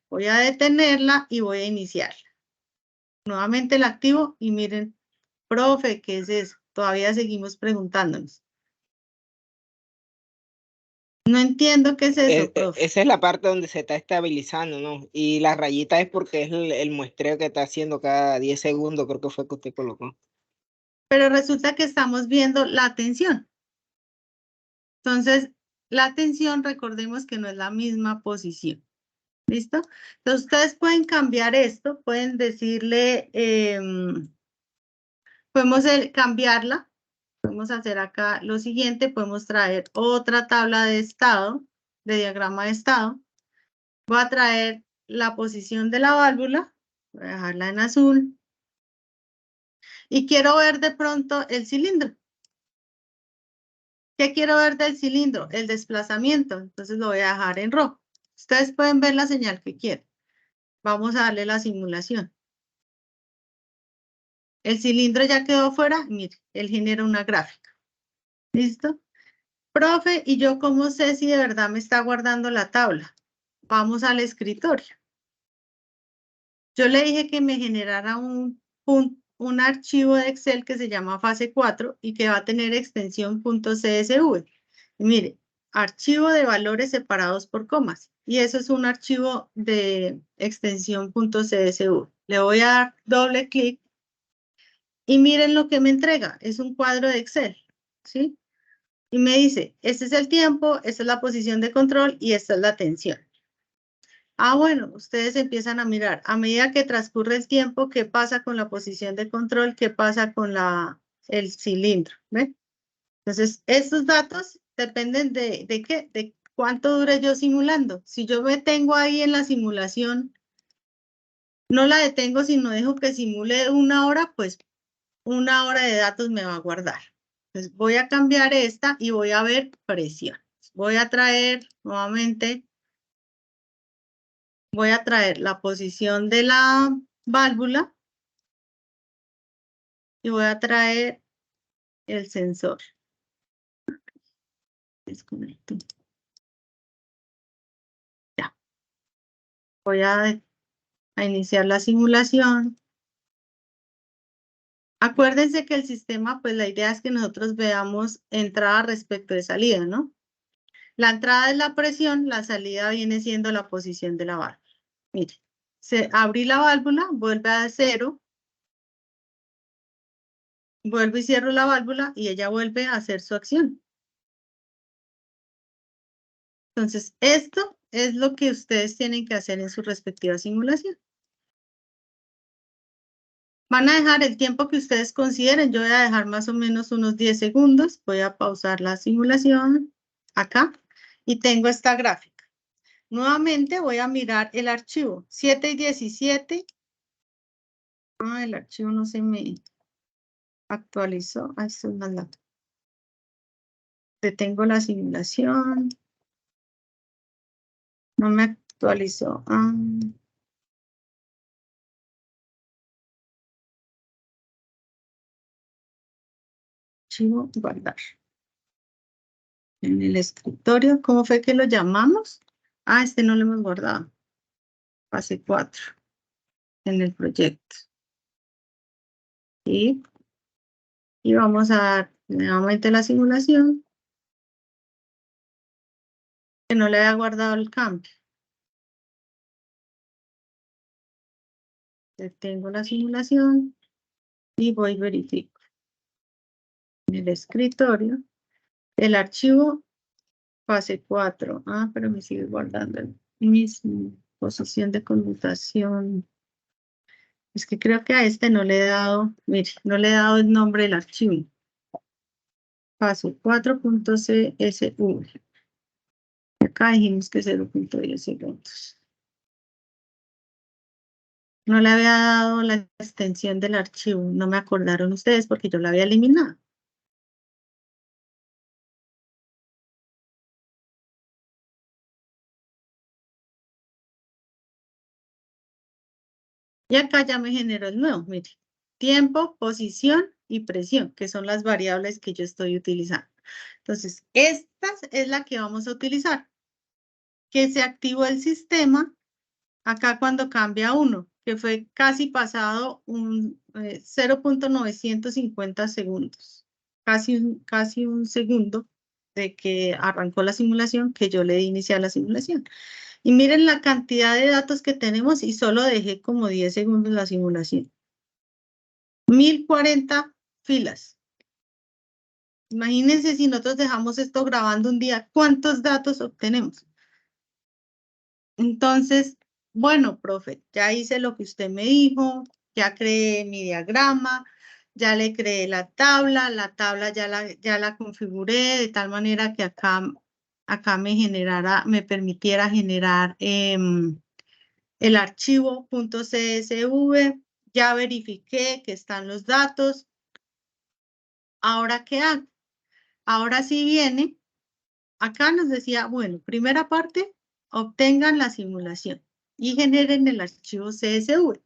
Voy a detenerla y voy a iniciarla. Nuevamente la activo y miren, profe, ¿qué es eso? Todavía seguimos preguntándonos. No entiendo qué es eso, profe. Esa es la parte donde se está estabilizando, ¿no? Y la rayita es porque es el muestreo que está haciendo cada 10 segundos, creo que fue que usted colocó. Pero resulta que estamos viendo la tensión. Entonces, la tensión, recordemos que no es la misma posición. ¿Listo? Entonces, ustedes pueden cambiar esto, pueden decirle, podemos cambiarla, podemos hacer acá lo siguiente, podemos traer otra tabla de estado, de diagrama de estado. Voy a traer la posición de la válvula, voy a dejarla en azul. Y quiero ver de pronto el cilindro. ¿Qué quiero ver del cilindro? El desplazamiento. Entonces lo voy a dejar en rojo. Ustedes pueden ver la señal que quieren. Vamos a darle la simulación. El cilindro ya quedó fuera. Mire, él genera una gráfica. ¿Listo? Profe, ¿y yo cómo sé si de verdad me está guardando la tabla? Vamos al escritorio. Yo le dije que me generara un archivo de Excel que se llama fase 4 y que va a tener extensión .csv. Y mire, archivo de valores separados por comas. Y eso es un archivo de extensión .csv. Le voy a dar doble clic y miren lo que me entrega. Es un cuadro de Excel, ¿sí? Y me dice, este es el tiempo, esta es la posición de control y esta es la tensión. Ah, bueno, ustedes empiezan a mirar. A medida que transcurre el tiempo, ¿qué pasa con la posición de control? ¿Qué pasa con el cilindro? ¿Ven? Entonces, estos datos dependen de qué, de cuánto dure yo simulando. Si yo me tengo ahí en la simulación, no la detengo, sino dejo que simule 1 hora, pues 1 hora de datos me va a guardar. Entonces, voy a cambiar esta y voy a ver presión. Voy a traer nuevamente, voy a traer la posición de la válvula y voy a traer el sensor. Desconecto. Ya. Voy a iniciar la simulación. Acuérdense que el sistema, pues la idea es que nosotros veamos entrada respecto de salida, ¿no? La entrada es la presión, la salida viene siendo la posición de la válvula. Mire, abrí la válvula, vuelve a 0, vuelvo y cierro la válvula y ella vuelve a hacer su acción. Entonces, esto es lo que ustedes tienen que hacer en su respectiva simulación. Van a dejar el tiempo que ustedes consideren. Yo voy a dejar más o menos unos 10 segundos. Voy a pausar la simulación acá y tengo esta gráfica. Nuevamente voy a mirar el archivo 7 y 17. Ah, el archivo no se me actualizó. Ahí está más lado. Detengo la simulación. No me actualizó. Ah. Archivo, guardar. En el escritorio, ¿cómo fue que lo llamamos? Ah, este no lo hemos guardado. Fase 4. En el proyecto. Y vamos a dar nuevamente la simulación. Que no le había guardado el cambio. Detengo la simulación y voy y verifico. En el escritorio, el archivo fase 4. Ah, pero me sigue guardando mi posición de conmutación. Es que creo que a este no le he dado, mire, no le he dado el nombre del archivo. Fase 4.csv. Acá dijimos que 0.10 segundos. No le había dado la extensión del archivo. No me acordaron ustedes porque yo la había eliminado. Y acá ya me generó el nuevo, mire. Tiempo, posición y presión, que son las variables que yo estoy utilizando. Entonces, esta es la que vamos a utilizar. Que se activó el sistema acá cuando cambia 1, que fue casi pasado un 0.950 segundos. Casi un segundo de que arrancó la simulación, que yo le di iniciar la simulación. Y miren la cantidad de datos que tenemos y solo dejé como 10 segundos la simulación. 1040 filas. Imagínense si nosotros dejamos esto grabando un día, ¿cuántos datos obtenemos? Entonces, bueno, profe, ya hice lo que usted me dijo, ya creé mi diagrama, ya le creé la tabla ya la configuré de tal manera que acá me permitiera generar el archivo .csv, ya verifiqué que están los datos. ¿Ahora qué hago? Ahora sí viene, acá nos decía, bueno, primera parte, obtengan la simulación y generen el archivo CSV.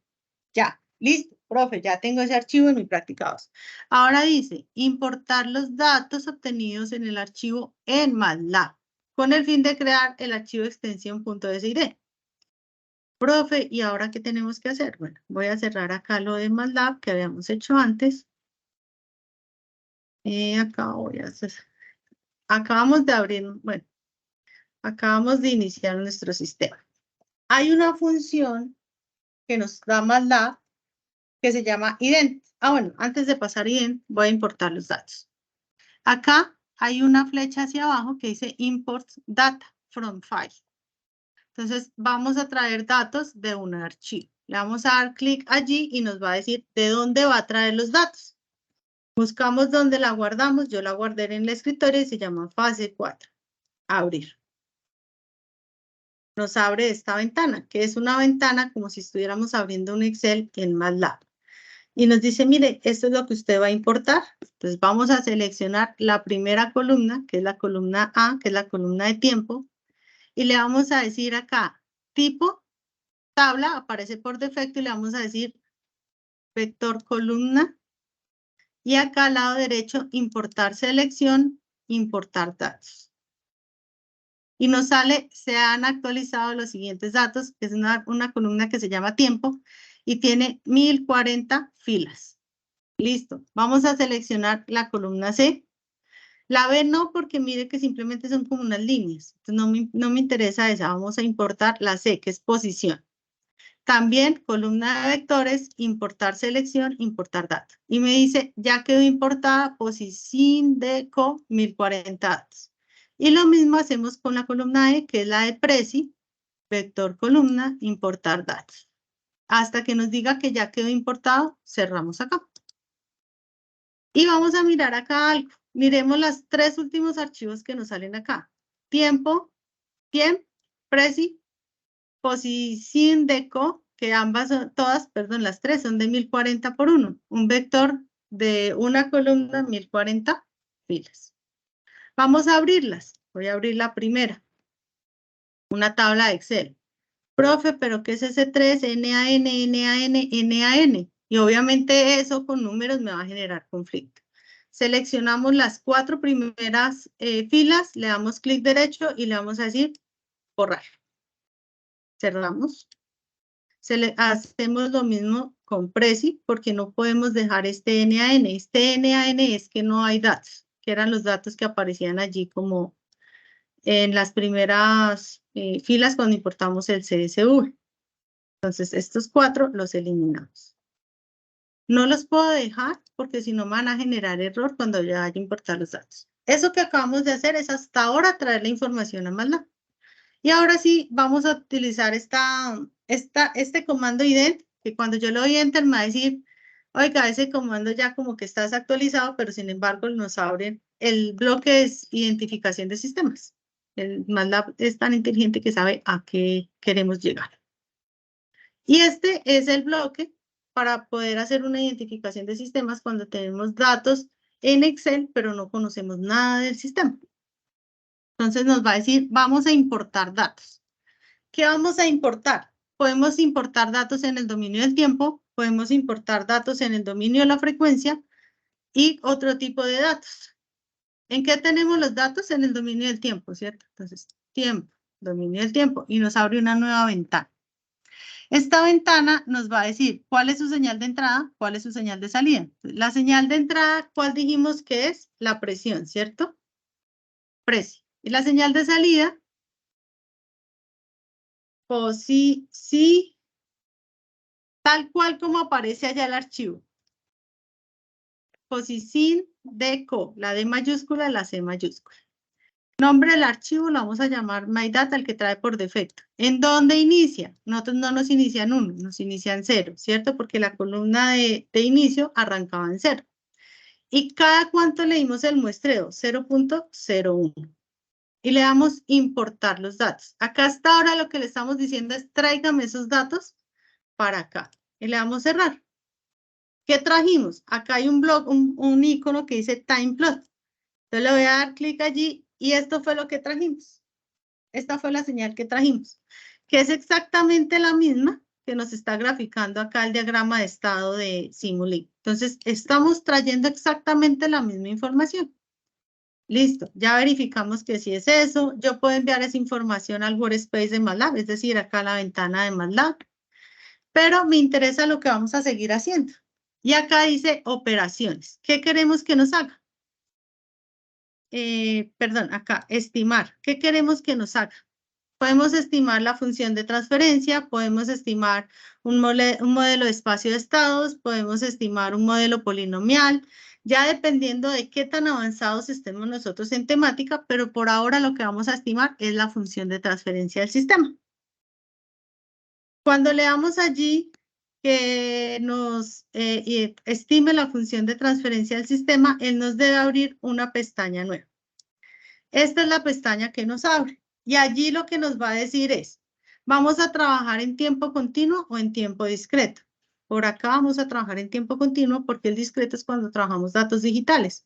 Ya, listo, profe, ya tengo ese archivo en mi práctica 2. Ahora dice, importar los datos obtenidos en el archivo en MATLAB, con el fin de crear el archivo extensión .syd. Profe, ¿y ahora qué tenemos que hacer? Bueno, voy a cerrar acá lo de MATLAB que habíamos hecho antes. Acá voy a hacer. Acabamos de abrir, bueno, acabamos de iniciar nuestro sistema. Hay una función que nos da MATLAB que se llama ident. Ah, bueno, antes de pasar ident, voy a importar los datos. Acá hay una flecha hacia abajo que dice import data from file. Entonces, vamos a traer datos de un archivo. Le vamos a dar clic allí y nos va a decir de dónde va a traer los datos. Buscamos dónde la guardamos. Yo la guardé en el escritorio y se llama fase 4. Abrir. Nos abre esta ventana, que es una ventana como si estuviéramos abriendo un Excel en MATLAB. Y nos dice, mire, esto es lo que usted va a importar. Entonces vamos a seleccionar la primera columna, que es la columna A, que es la columna de tiempo. Y le vamos a decir acá, tipo, tabla, aparece por defecto y le vamos a decir vector columna. Y acá al lado derecho, importar selección, importar datos. Y nos sale, se han actualizado los siguientes datos, que es una columna que se llama tiempo y tiene 1040 filas. Listo, vamos a seleccionar la columna C. La B no, porque mire que simplemente son como unas líneas. Entonces no me interesa esa, vamos a importar la C, que es posición. También columna de vectores, importar selección, importar data. Y me dice, ya quedó importada posición de co 1040 datos. Y lo mismo hacemos con la columna E, que es la de preci, vector columna, importar datos. Hasta que nos diga que ya quedó importado, cerramos acá. Y vamos a mirar acá algo. Miremos los 3 últimos archivos que nos salen acá. Tiempo, preci, posición deco, que ambas son, todas, perdón, las 3 son de 1040 por 1. Un vector de una columna, 1040 filas. Vamos a abrirlas. Voy a abrir la primera. Una tabla de Excel. Profe, ¿pero qué es ese 3? NaN, NaN, NaN. Y obviamente eso con números me va a generar conflicto. Seleccionamos las 4 primeras filas, le damos clic derecho y le vamos a decir borrar. Cerramos. Hacemos lo mismo con Prezi porque no podemos dejar este NaN. Este NaN es que no hay datos, que eran los datos que aparecían allí como en las primeras filas cuando importamos el CSV. Entonces, estos 4 los eliminamos. No los puedo dejar porque si no me van a generar error cuando ya vaya a importar los datos. Eso que acabamos de hacer es hasta ahora traer la información a MATLAB. Y ahora sí, vamos a utilizar este comando ident, que cuando yo le doy enter me va a decir, oiga, ese comando ya como que está desactualizado, pero sin embargo nos abre el bloque de identificación de sistemas. El MATLAB es tan inteligente que sabe a qué queremos llegar. Y este es el bloque para poder hacer una identificación de sistemas cuando tenemos datos en Excel, pero no conocemos nada del sistema. Entonces nos va a decir, vamos a importar datos. ¿Qué vamos a importar? Podemos importar datos en el dominio del tiempo, podemos importar datos en el dominio de la frecuencia y otro tipo de datos. ¿En qué tenemos los datos? En el dominio del tiempo, ¿cierto? Entonces, tiempo, dominio del tiempo, y nos abre una nueva ventana. Esta ventana nos va a decir cuál es su señal de entrada, cuál es su señal de salida. La señal de entrada, ¿cuál dijimos que es? La presión, ¿cierto? Precio. Y la señal de salida, sí, tal cual como aparece allá el archivo. Posición deco, la D mayúscula, la C mayúscula. Nombre del archivo lo vamos a llamar MyData, el que trae por defecto. ¿En dónde inicia? Nosotros no nos inician 1, nos inician 0, ¿cierto? Porque la columna de inicio arrancaba en 0. ¿Y cada cuánto le dimos el muestreo? 0.01. Y le damos importar los datos. Acá hasta ahora lo que le estamos diciendo es tráigame esos datos para acá. Y le damos cerrar. ¿Qué trajimos? Acá hay un blog, un icono que dice Time Plot. Entonces le voy a dar clic allí y esto fue lo que trajimos. Esta fue la señal que trajimos, que es exactamente la misma que nos está graficando acá el diagrama de estado de Simulink. Entonces, estamos trayendo exactamente la misma información. Listo, ya verificamos que sí es eso. Yo puedo enviar esa información al workspace de MATLAB, es decir, acá a la ventana de MATLAB. Pero me interesa lo que vamos a seguir haciendo. Y acá dice operaciones. ¿Qué queremos que nos haga? Perdón, acá, estimar. ¿Qué queremos que nos haga? Podemos estimar la función de transferencia, podemos estimar un modelo de espacio de estados, podemos estimar un modelo polinomial, ya dependiendo de qué tan avanzados estemos nosotros en temática, pero por ahora lo que vamos a estimar es la función de transferencia del sistema. Cuando le damos allí que nos estime la función de transferencia del sistema, él nos debe abrir una pestaña nueva. Esta es la pestaña que nos abre. Y allí lo que nos va a decir es, ¿vamos a trabajar en tiempo continuo o en tiempo discreto? Por acá vamos a trabajar en tiempo continuo porque el discreto es cuando trabajamos datos digitales.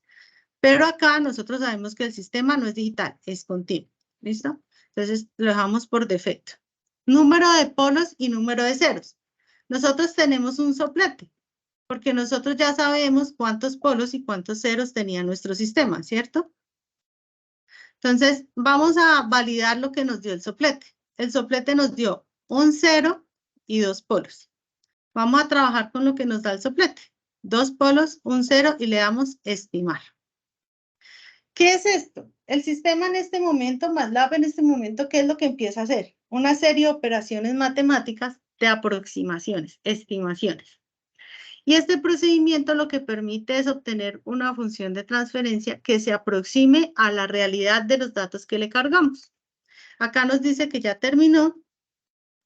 Pero acá nosotros sabemos que el sistema no es digital, es continuo. ¿Listo? Entonces lo dejamos por defecto. Número de polos y número de ceros. Nosotros tenemos un soplete, porque nosotros ya sabemos cuántos polos y cuántos ceros tenía nuestro sistema, ¿cierto? Entonces, vamos a validar lo que nos dio el soplete. El soplete nos dio un 0 y 2 polos. Vamos a trabajar con lo que nos da el soplete. 2 polos, un 0 y le damos estimar. ¿Qué es esto? El sistema en este momento, MATLAB en este momento, ¿qué es lo que empieza a hacer? Una serie de operaciones matemáticas de aproximaciones, estimaciones. Y este procedimiento lo que permite es obtener una función de transferencia que se aproxime a la realidad de los datos que le cargamos. Acá nos dice que ya terminó.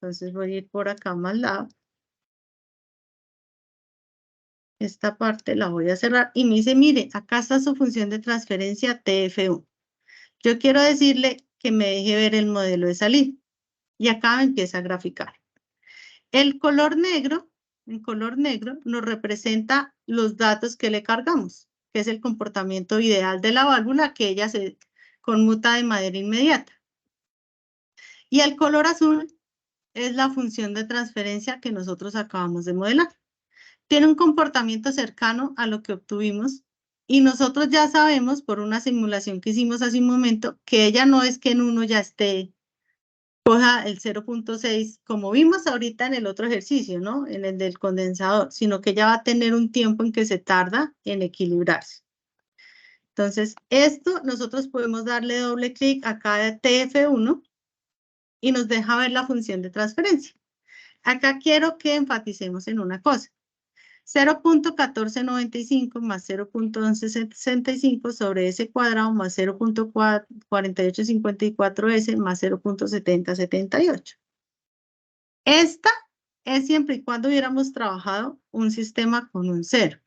Entonces voy a ir por acá a MATLAB. esta parte la voy a cerrar y me dice, mire, acá está su función de transferencia TF1. Yo quiero decirle que me deje ver el modelo de salida y acá me empieza a graficar. El color negro nos representa los datos que le cargamos, que es el comportamiento ideal de la válvula, que ella se conmuta de manera inmediata. Y el color azul es la función de transferencia que nosotros acabamos de modelar. Tiene un comportamiento cercano a lo que obtuvimos y nosotros ya sabemos por una simulación que hicimos hace un momento que ella no es que en uno ya esté, coja el 0.6 como vimos ahorita en el otro ejercicio, ¿no? En el del condensador, sino que ella va a tener un tiempo en que se tarda en equilibrarse. Entonces, esto nosotros podemos darle doble clic acá de TF1 y nos deja ver la función de transferencia. Acá quiero que enfaticemos en una cosa. 0.1495 más 0.1165 sobre S cuadrado más 0.4854S más 0.7078. Esta es siempre y cuando hubiéramos trabajado un sistema con un cero.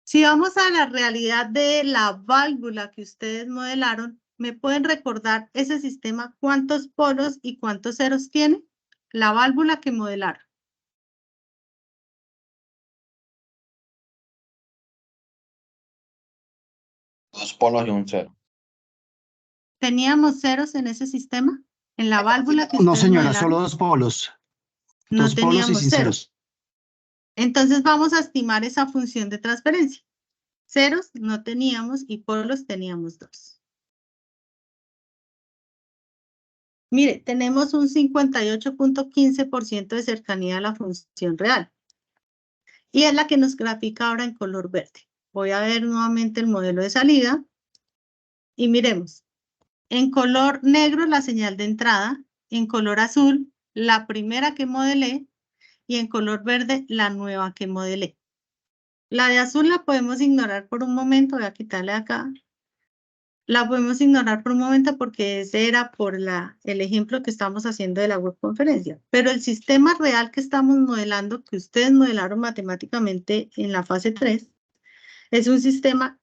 Si vamos a la realidad de la válvula que ustedes modelaron, ¿me pueden recordar ese sistema cuántos polos y cuántos ceros tiene? La válvula que modelaron. 2 polos y un 0. ¿Teníamos ceros en ese sistema? En la válvula que No, ustedes señora, modelaron. solo 2 polos. No 2 polos y teníamos sin ceros. Entonces vamos a estimar esa función de transferencia. Ceros no teníamos y polos teníamos 2. Mire, tenemos un 58.15% de cercanía a la función real. Y es la que nos grafica ahora en color verde. Voy a ver nuevamente el modelo de salida. Y miremos. En color negro la señal de entrada. En color azul la primera que modelé. Y en color verde la nueva que modelé. La de azul la podemos ignorar por un momento. Voy a quitarle acá. La podemos ignorar por un momento porque ese era por el ejemplo que estamos haciendo de la webconferencia. Pero el sistema real que estamos modelando, que ustedes modelaron matemáticamente en la fase 3, es un sistema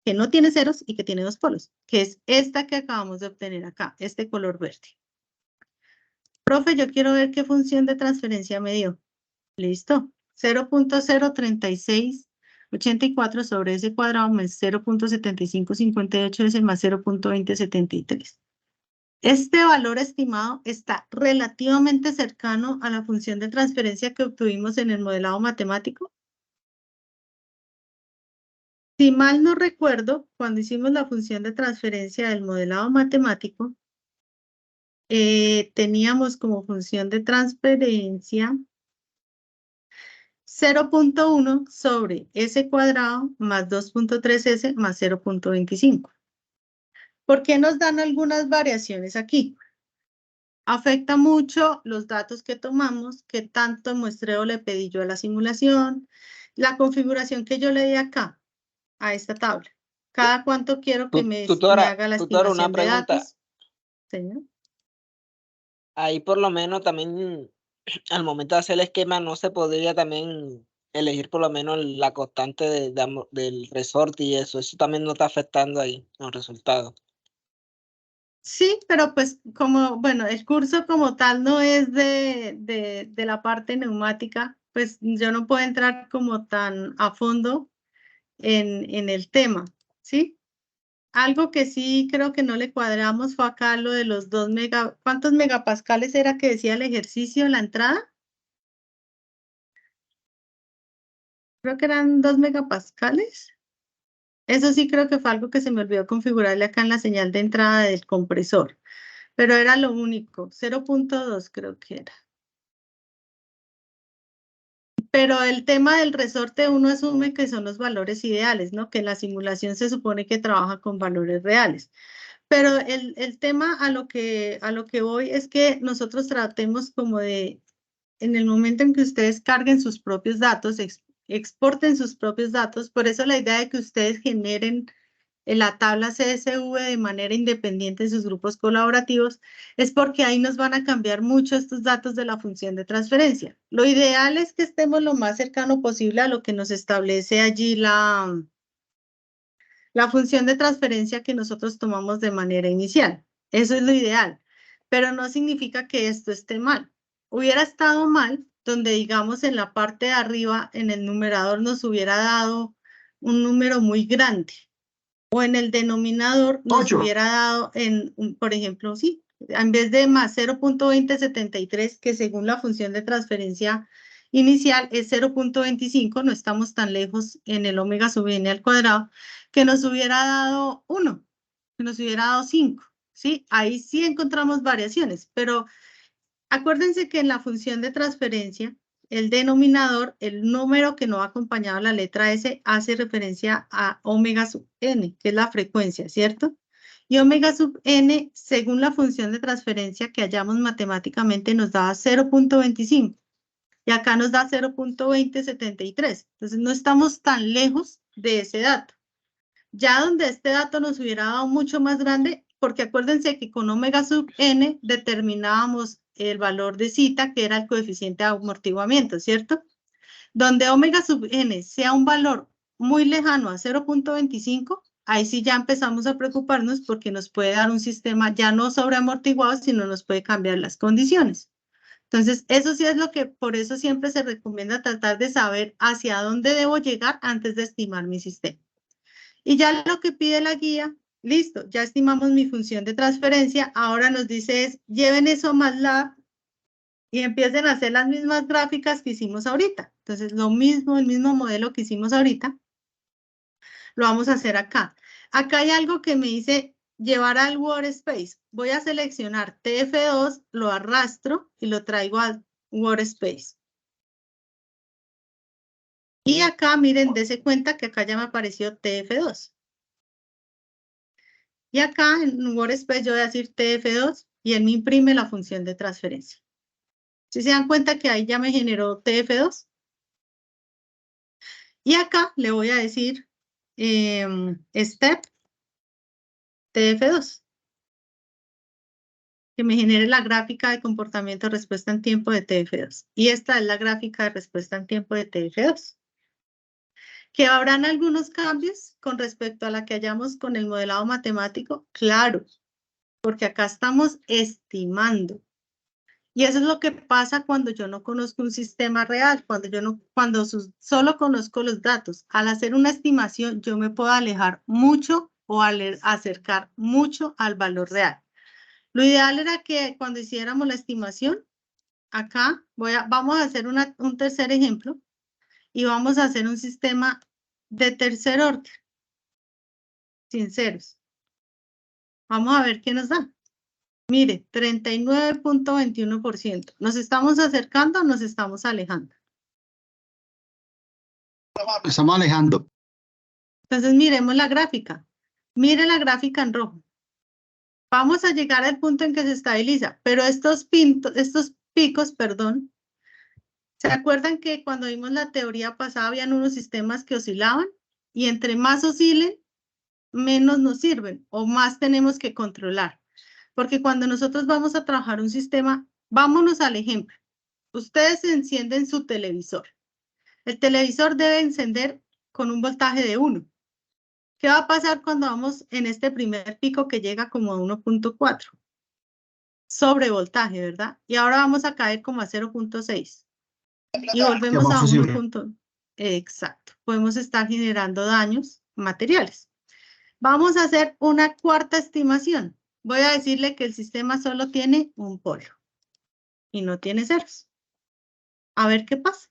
que no tiene ceros y que tiene 2 polos, que es esta que acabamos de obtener acá, este color verde. Profe, yo quiero ver qué función de transferencia me dio. Listo. 0.03684 sobre S cuadrado más 0.7558S más 0.2073. Este valor estimado está relativamente cercano a la función de transferencia que obtuvimos en el modelado matemático. Si mal no recuerdo, cuando hicimos la función de transferencia del modelado matemático, teníamos como función de transferencia 0.1 sobre S cuadrado más 2.3S más 0.25. ¿Por qué nos dan algunas variaciones aquí? Afecta mucho los datos que tomamos, qué tanto muestreo le pedí yo a la simulación, la configuración que yo le di acá, a esta tabla. Cada cuánto quiero que me haga la Tutora, una estimación de pregunta. datos. Señor. Ahí por lo menos también al momento de hacer el esquema no se podría también elegir por lo menos la constante del resorte y eso también no está afectando ahí los resultados. Sí, pero pues como, bueno, el curso como tal no es de la parte neumática, pues yo no puedo entrar como tan a fondo en el tema, ¿sí? Algo que sí creo que no le cuadramos fue acá lo de los 2 mega, ¿cuántos megapascales era que decía el ejercicio en la entrada? Creo que eran 2 megapascales. Eso sí creo que fue algo que se me olvidó configurarle acá en la señal de entrada del compresor. Pero era lo único, 0.2 creo que era. Pero el tema del resorte uno asume que son los valores ideales, ¿no? Que en la simulación se supone que trabaja con valores reales. Pero el tema a lo que voy es que nosotros tratemos como de, en el momento en que ustedes carguen sus propios datos, exporten sus propios datos, por eso la idea de que ustedes generen en la tabla CSV de manera independiente en sus grupos colaborativos, es porque ahí nos van a cambiar mucho estos datos de la función de transferencia. Lo ideal es que estemos lo más cercano posible a lo que nos establece allí la función de transferencia que nosotros tomamos de manera inicial. Eso es lo ideal, pero no significa que esto esté mal. Hubiera estado mal donde, digamos, en la parte de arriba, en el numerador, nos hubiera dado un número muy grande. O en el denominador nos hubiera dado, por ejemplo, sí, en vez de más 0.2073, que según la función de transferencia inicial es 0.25, no estamos tan lejos en el omega sub n al cuadrado, que nos hubiera dado 1, que nos hubiera dado 5, ¿sí? Ahí sí encontramos variaciones, pero acuérdense que en la función de transferencia, el denominador, el número que no ha acompañado a la letra S, hace referencia a omega sub n, que es la frecuencia, ¿cierto? Y omega sub n, según la función de transferencia que hallamos matemáticamente, nos da 0.25. Y acá nos da 0.2073. Entonces, no estamos tan lejos de ese dato. Ya donde este dato nos hubiera dado mucho más grande, porque acuérdense que con omega sub n determinábamos el valor de zeta, que era el coeficiente de amortiguamiento, ¿cierto? Donde omega sub n sea un valor muy lejano a 0.25, ahí sí ya empezamos a preocuparnos porque nos puede dar un sistema ya no sobreamortiguado, sino nos puede cambiar las condiciones. Entonces, eso sí es lo que, por eso siempre se recomienda tratar de saber hacia dónde debo llegar antes de estimar mi sistema. Y ya lo que pide la guía, listo, ya estimamos mi función de transferencia, ahora nos dice es, lleven eso a MATLAB y empiecen a hacer las mismas gráficas que hicimos ahorita. Entonces, lo mismo, el mismo modelo que hicimos ahorita, lo vamos a hacer acá. Acá hay algo que me dice llevar al workspace. Voy a seleccionar TF2, lo arrastro y lo traigo al workspace. Y acá, miren, dése cuenta que acá ya me apareció TF2. Y acá en workspace yo voy a decir TF2 y él me imprime la función de transferencia. ¿Sí se dan cuenta que ahí ya me generó TF2? Y acá le voy a decir step TF2. Que me genere la gráfica de comportamiento de respuesta en tiempo de TF2. Y esta es la gráfica de respuesta en tiempo de TF2. ¿Que habrán algunos cambios con respecto a la que hayamos con el modelado matemático? Claro, porque acá estamos estimando. Y eso es lo que pasa cuando yo no conozco un sistema real, cuando solo conozco los datos. Al hacer una estimación, yo me puedo alejar mucho o acercar mucho al valor real. Lo ideal era que cuando hiciéramos la estimación, acá vamos a hacer un tercer ejemplo y vamos a hacer un sistema de tercer orden, sin ceros. Vamos a ver qué nos da. Mire, 39.21%. ¿Nos estamos acercando o nos estamos alejando? Estamos alejando. Entonces miremos la gráfica. Mire la gráfica en rojo. Vamos a llegar al punto en que se estabiliza, pero estos picos, perdón, ¿se acuerdan que cuando vimos la teoría pasada habían unos sistemas que oscilaban? Y entre más oscilen, menos nos sirven o más tenemos que controlar. Porque cuando nosotros vamos a trabajar un sistema, vámonos al ejemplo. Ustedes encienden su televisor. El televisor debe encender con un voltaje de 1. ¿Qué va a pasar cuando vamos en este primer pico que llega como a 1.4? Sobrevoltaje, ¿verdad? Y ahora vamos a caer como a 0.6. Y volvemos a 1. Exacto. Podemos estar generando daños materiales. Vamos a hacer una cuarta estimación. Voy a decirle que el sistema solo tiene un polo y no tiene ceros. A ver qué pasa.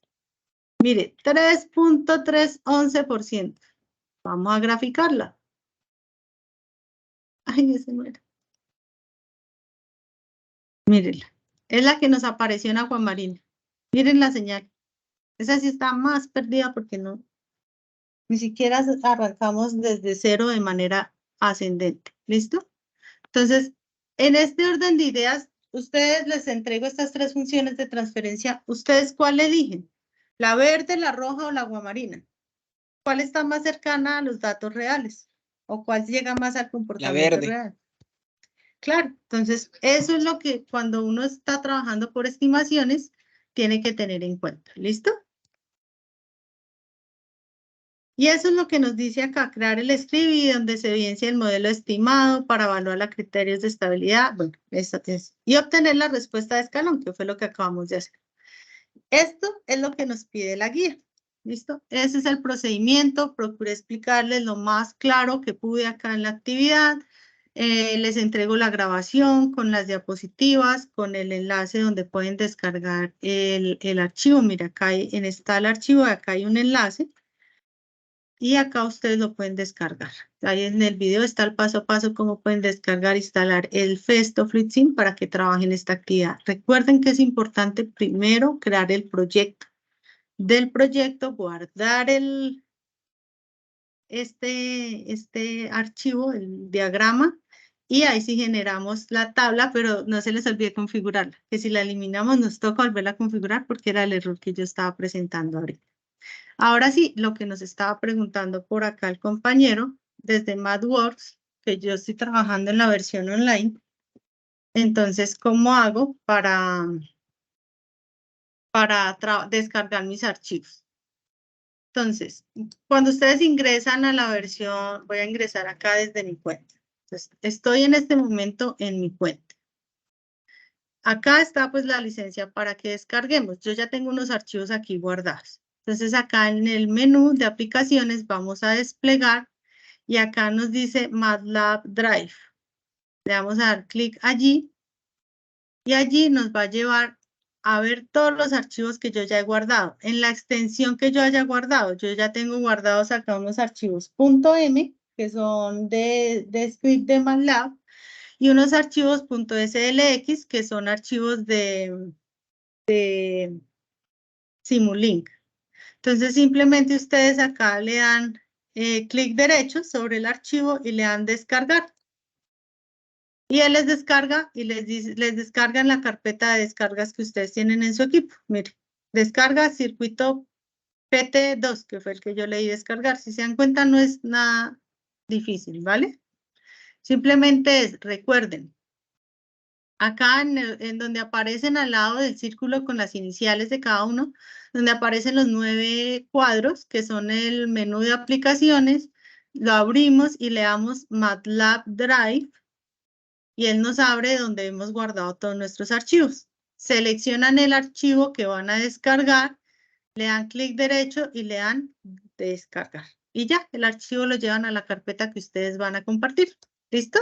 Mire, 3.311%. Vamos a graficarla. Ay, ese muere. Mírenla. Es la que nos apareció en Aguamarina. Miren la señal. Esa sí está más perdida porque no. Ni siquiera arrancamos desde cero de manera ascendente. ¿Listo? Entonces, en este orden de ideas, ustedes les entrego estas tres funciones de transferencia. ¿Ustedes cuál eligen? ¿La verde, la roja o la aguamarina? ¿Cuál está más cercana a los datos reales? ¿O cuál llega más al La comportamiento verde. real? Claro, entonces eso es lo que cuando uno está trabajando por estimaciones tiene que tener en cuenta. ¿Listo? Y eso es lo que nos dice acá, crear el SCRIBI donde se evidencia el modelo estimado para evaluar los criterios de estabilidad. Bueno, eso es. Y obtener la respuesta de escalón, que fue lo que acabamos de hacer. Esto es lo que nos pide la guía. ¿Listo? Ese es el procedimiento. Procuré explicarles lo más claro que pude acá en la actividad. Les entrego la grabación con las diapositivas, con el enlace donde pueden descargar el archivo. Mira, acá está el archivo, acá hay un enlace. Y acá ustedes lo pueden descargar. Ahí en el video está el paso a paso cómo pueden descargar e instalar el Festo FluidSim para que trabajen esta actividad. Recuerden que es importante primero crear el proyecto. Del proyecto guardar este archivo, el diagrama, y ahí sí generamos la tabla, pero no se les olvide configurarla, que si la eliminamos nos toca volverla a configurar porque era el error que yo estaba presentando ahorita. Ahora sí, lo que nos estaba preguntando por acá el compañero, desde MathWorks, que yo estoy trabajando en la versión online, entonces, ¿cómo hago para descargar mis archivos? Entonces, cuando ustedes ingresan a la versión, voy a ingresar acá desde mi cuenta. Entonces, estoy en este momento en mi cuenta. Acá está pues la licencia para que descarguemos. Yo ya tengo unos archivos aquí guardados. Entonces, acá en el menú de aplicaciones vamos a desplegar y acá nos dice MATLAB Drive. Le vamos a dar clic allí y allí nos va a llevar a ver todos los archivos que yo ya he guardado. En la extensión que yo haya guardado, yo ya tengo guardados acá unos archivos .m, que son de script de MATLAB, y unos archivos .slx, que son archivos de Simulink. Entonces, simplemente ustedes acá le dan clic derecho sobre el archivo y le dan descargar. Y él les descarga y les descarga en la carpeta de descargas que ustedes tienen en su equipo. Mire, descarga circuito PT2, que fue el que yo leí descargar. Si se dan cuenta, no es nada difícil, ¿vale? Simplemente recuerden, acá en donde aparecen al lado del círculo con las iniciales de cada uno, donde aparecen los 9 cuadros, que son el menú de aplicaciones, lo abrimos y le damos MATLAB Drive. Y él nos abre donde hemos guardado todos nuestros archivos. Seleccionan el archivo que van a descargar, le dan clic derecho y le dan descargar. Y ya, el archivo lo llevan a la carpeta que ustedes van a compartir. ¿Listo?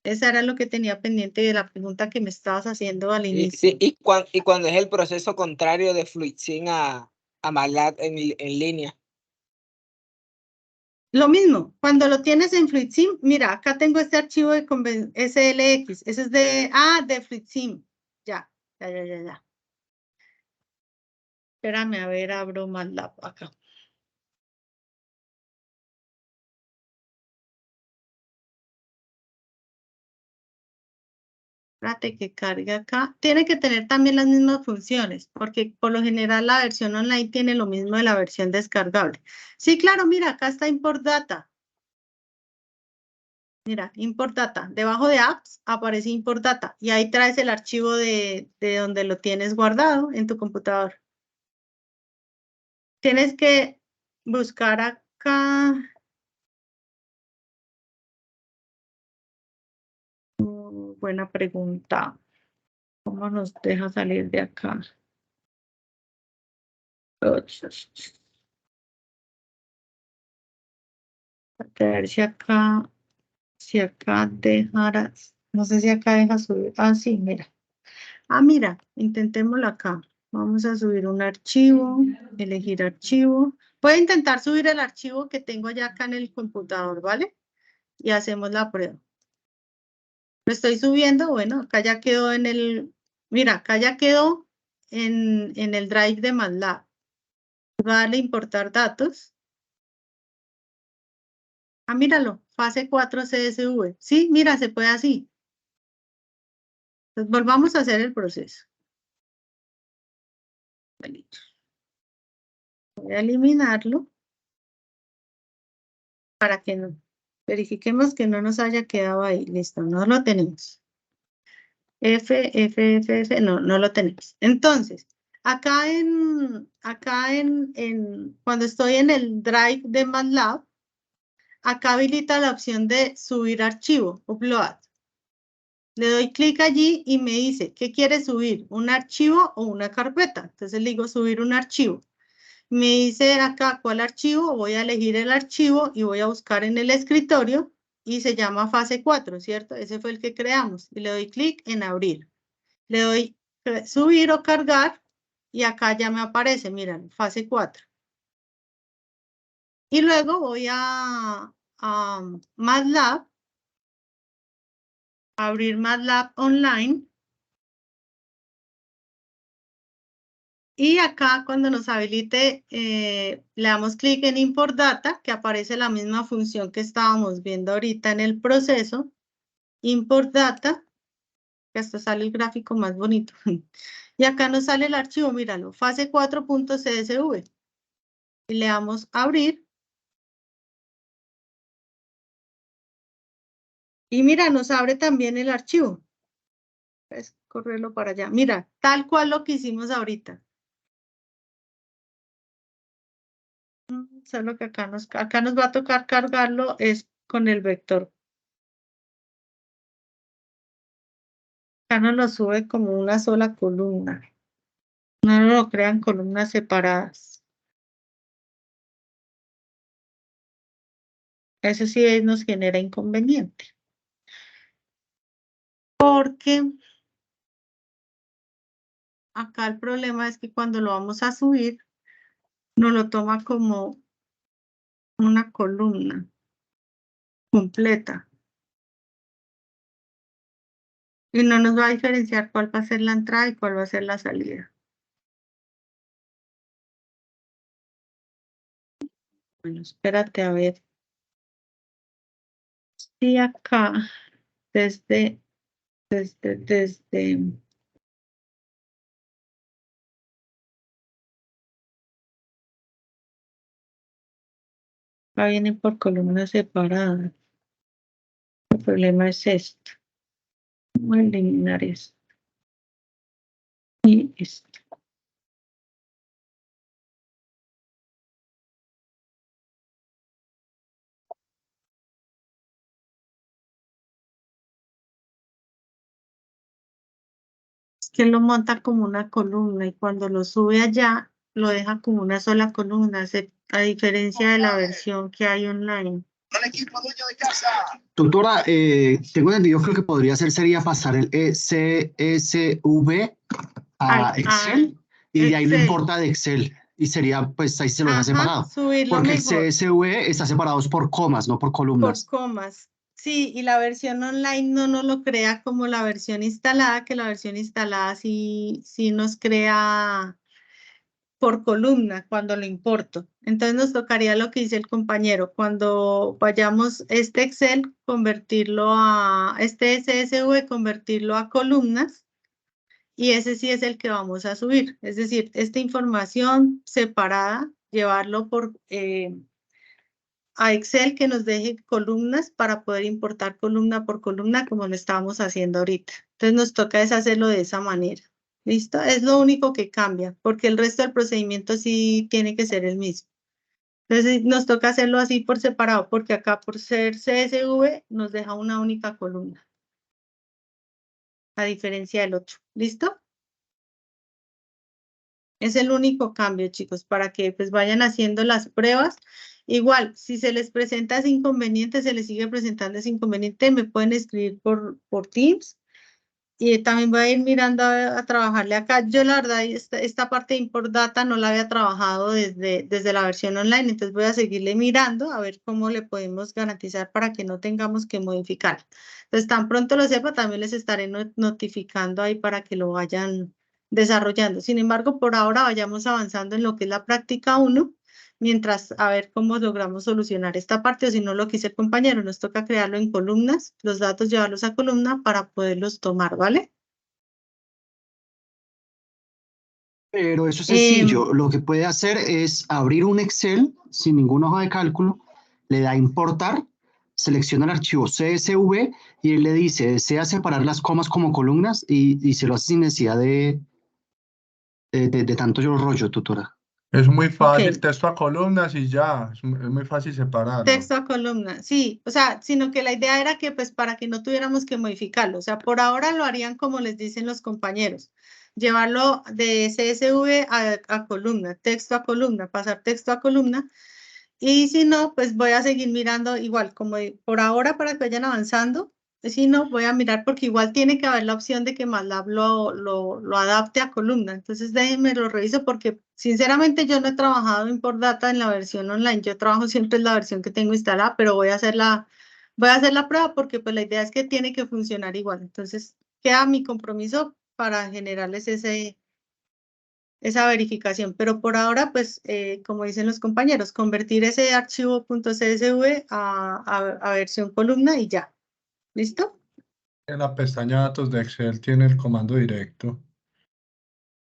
Esa era lo que tenía pendiente de la pregunta que me estabas haciendo al inicio. Sí, y cuando es el proceso contrario de FluidSim a MATLAB en línea. Lo mismo, cuando lo tienes en FluidSim, mira, acá tengo este archivo de SLX, ese es de FluidSim. Ya. Espérame, a ver, abro MATLAB acá. Espérate que cargue acá. Tiene que tener también las mismas funciones, porque por lo general la versión online tiene lo mismo de la versión descargable. Sí, claro, mira, acá está Import Data. Mira, Import Data. Debajo de Apps aparece Import Data y ahí traes el archivo de donde lo tienes guardado en tu computador. Tienes que buscar acá. Buena pregunta. ¿Cómo nos deja salir de acá? A ver si acá dejara, no sé si acá deja subir. Ah, sí, mira. Ah, mira, intentémoslo acá. Vamos a subir un archivo, elegir archivo. Voy a intentar subir el archivo que tengo ya acá en el computador, ¿vale? Y hacemos la prueba. Lo estoy subiendo, bueno, acá ya quedó mira, acá ya quedó en el drive de MATLAB. Voy a darle importar datos. Ah, míralo, fase 4 CSV. Sí, mira, se puede así. Entonces, volvamos a hacer el proceso. Voy a eliminarlo para que no. Verifiquemos que no nos haya quedado ahí. Listo, no lo tenemos. F, no lo tenemos. Entonces, cuando estoy en el Drive de MATLAB, acá habilita la opción de subir archivo, upload. Le doy clic allí y me dice, ¿qué quiere subir? ¿Un archivo o una carpeta? Entonces le digo subir un archivo. Me dice acá cuál archivo, voy a elegir el archivo y voy a buscar en el escritorio y se llama fase 4, ¿cierto? Ese fue el que creamos y le doy clic en abrir. Le doy subir o cargar y acá ya me aparece, miren, fase 4. Y luego voy a MATLAB, abrir MATLAB online. Y acá cuando nos habilite, le damos clic en Import Data, que aparece la misma función que estábamos viendo ahorita en el proceso. Import Data, que hasta sale el gráfico más bonito. Y acá nos sale el archivo, míralo, fase 4.csv. Y le damos a abrir. Y mira, nos abre también el archivo. Es correrlo para allá. Mira, tal cual lo que hicimos ahorita. Solo que acá nos va a tocar cargarlo es con el vector. Acá nos lo sube como una sola columna. No lo crean columnas separadas. Eso sí nos genera inconveniente. Porque acá el problema es que cuando lo vamos a subir, nos lo toma como una columna completa. Y no nos va a diferenciar cuál va a ser la entrada y cuál va a ser la salida. Bueno, espérate a ver. Sí, acá, desde acá viene por columnas separadas. El problema es esto. Voy a eliminar esto. Y esto. Es que lo monta como una columna y cuando lo sube allá, lo deja como una sola columna, a diferencia de la versión que hay online. Doctora, tengo entendido que lo que podría hacer sería pasar el CSV a Excel y de ahí lo Excel. importa de Excel y sería, pues ahí se lo deja separado. Subirlo Porque mejor. el CSV está separado por comas, no por columnas. Por comas. Sí, y la versión online no nos lo crea como la versión instalada, que la versión instalada sí nos crea por columna cuando lo importo. Entonces nos tocaría lo que dice el compañero, cuando vayamos este Excel, convertirlo a, este CSV, convertirlo a columnas, y ese sí es el que vamos a subir. Es decir, esta información separada, llevarlo a Excel que nos deje columnas para poder importar columna por columna como lo estábamos haciendo ahorita. Entonces nos toca deshacerlo de esa manera. ¿Listo? Es lo único que cambia, porque el resto del procedimiento sí tiene que ser el mismo. Entonces nos toca hacerlo así por separado, porque acá por ser CSV nos deja una única columna, a diferencia del otro. ¿Listo? Es el único cambio, chicos, para que pues vayan haciendo las pruebas. Igual, si se les presenta ese inconveniente, se les sigue presentando ese inconveniente, me pueden escribir por Teams. Y también voy a ir mirando a trabajarle acá. Yo la verdad, esta parte de Import Data no la había trabajado desde la versión online, entonces voy a seguirle mirando a ver cómo le podemos garantizar para que no tengamos que modificar. Entonces, tan pronto lo sepa, también les estaré notificando ahí para que lo vayan desarrollando. Sin embargo, por ahora vayamos avanzando en lo que es la práctica 1, mientras a ver cómo logramos solucionar esta parte, o si no lo que hice el compañero, nos toca crearlo en columnas, los datos llevarlos a columna para poderlos tomar, ¿vale? Pero eso es sencillo. Lo que puede hacer es abrir un Excel sin ninguna hoja de cálculo, le da importar, selecciona el archivo CSV y él le dice, desea separar las comas como columnas y se lo hace sin necesidad de tanto yo rollo, tutora. Es muy fácil, Ok. texto a columnas y ya, es muy fácil separarlo. Texto a columna, sí, o sea, sino que la idea era que pues para que no tuviéramos que modificarlo, o sea, por ahora lo harían como les dicen los compañeros, llevarlo de CSV a columna, texto a columna, pasar texto a columna, y si no, pues voy a seguir mirando igual, como por ahora para que vayan avanzando, si no, voy a mirar porque igual tiene que haber la opción de que MATLAB lo adapte a columna. Entonces déjenme lo reviso porque sinceramente yo no he trabajado Import Data en la versión online. Yo trabajo siempre en la versión que tengo instalada, pero voy a hacer la prueba porque pues la idea es que tiene que funcionar igual. Entonces queda mi compromiso para generarles esa verificación, pero por ahora, pues, como dicen los compañeros, convertir ese archivo .csv a versión columna y ya. ¿Listo? En la pestaña datos de Excel tiene el comando directo.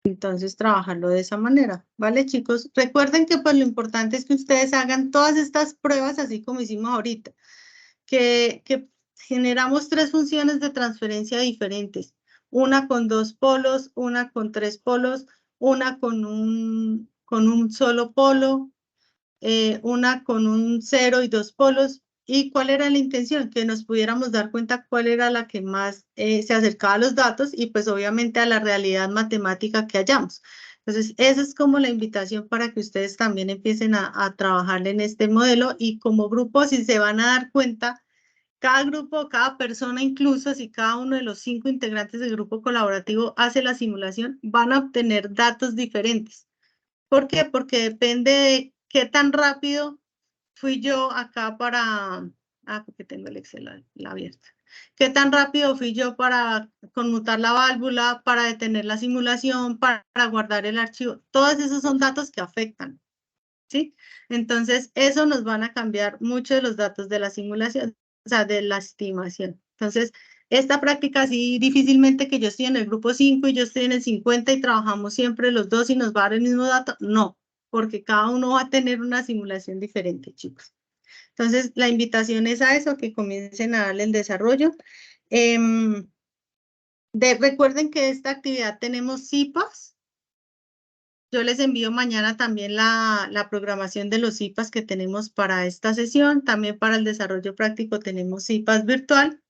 Entonces, trabajarlo de esa manera, ¿vale, chicos? Recuerden que pues lo importante es que ustedes hagan todas estas pruebas así como hicimos ahorita, que generamos 3 funciones de transferencia diferentes, una con 2 polos, una con 3 polos, una con un solo polo, una con un 0 y 2 polos. ¿Y cuál era la intención? Que nos pudiéramos dar cuenta cuál era la que más se acercaba a los datos y pues obviamente a la realidad matemática que hallamos. Entonces, esa es como la invitación para que ustedes también empiecen a trabajar en este modelo y como grupo, si se van a dar cuenta, cada grupo, cada persona, incluso si cada uno de los 5 integrantes del grupo colaborativo hace la simulación, van a obtener datos diferentes. ¿Por qué? Porque depende de qué tan rápido fui yo acá para, porque tengo el Excel abierto. ¿Qué tan rápido fui yo para conmutar la válvula, para detener la simulación, para guardar el archivo? Todos esos son datos que afectan, ¿sí? Entonces, eso nos van a cambiar mucho de los datos de la simulación, o sea, de la estimación. Entonces, esta práctica sí, difícilmente que yo estoy en el grupo 5 y yo estoy en el 50 y trabajamos siempre los dos y nos va a dar el mismo dato. No, porque cada uno va a tener una simulación diferente, chicos. Entonces, la invitación es a eso, que comiencen a darle el desarrollo. Recuerden que esta actividad tenemos CIPAS. Yo les envío mañana también la programación de los CIPAS que tenemos para esta sesión. También para el desarrollo práctico tenemos CIPAS virtual.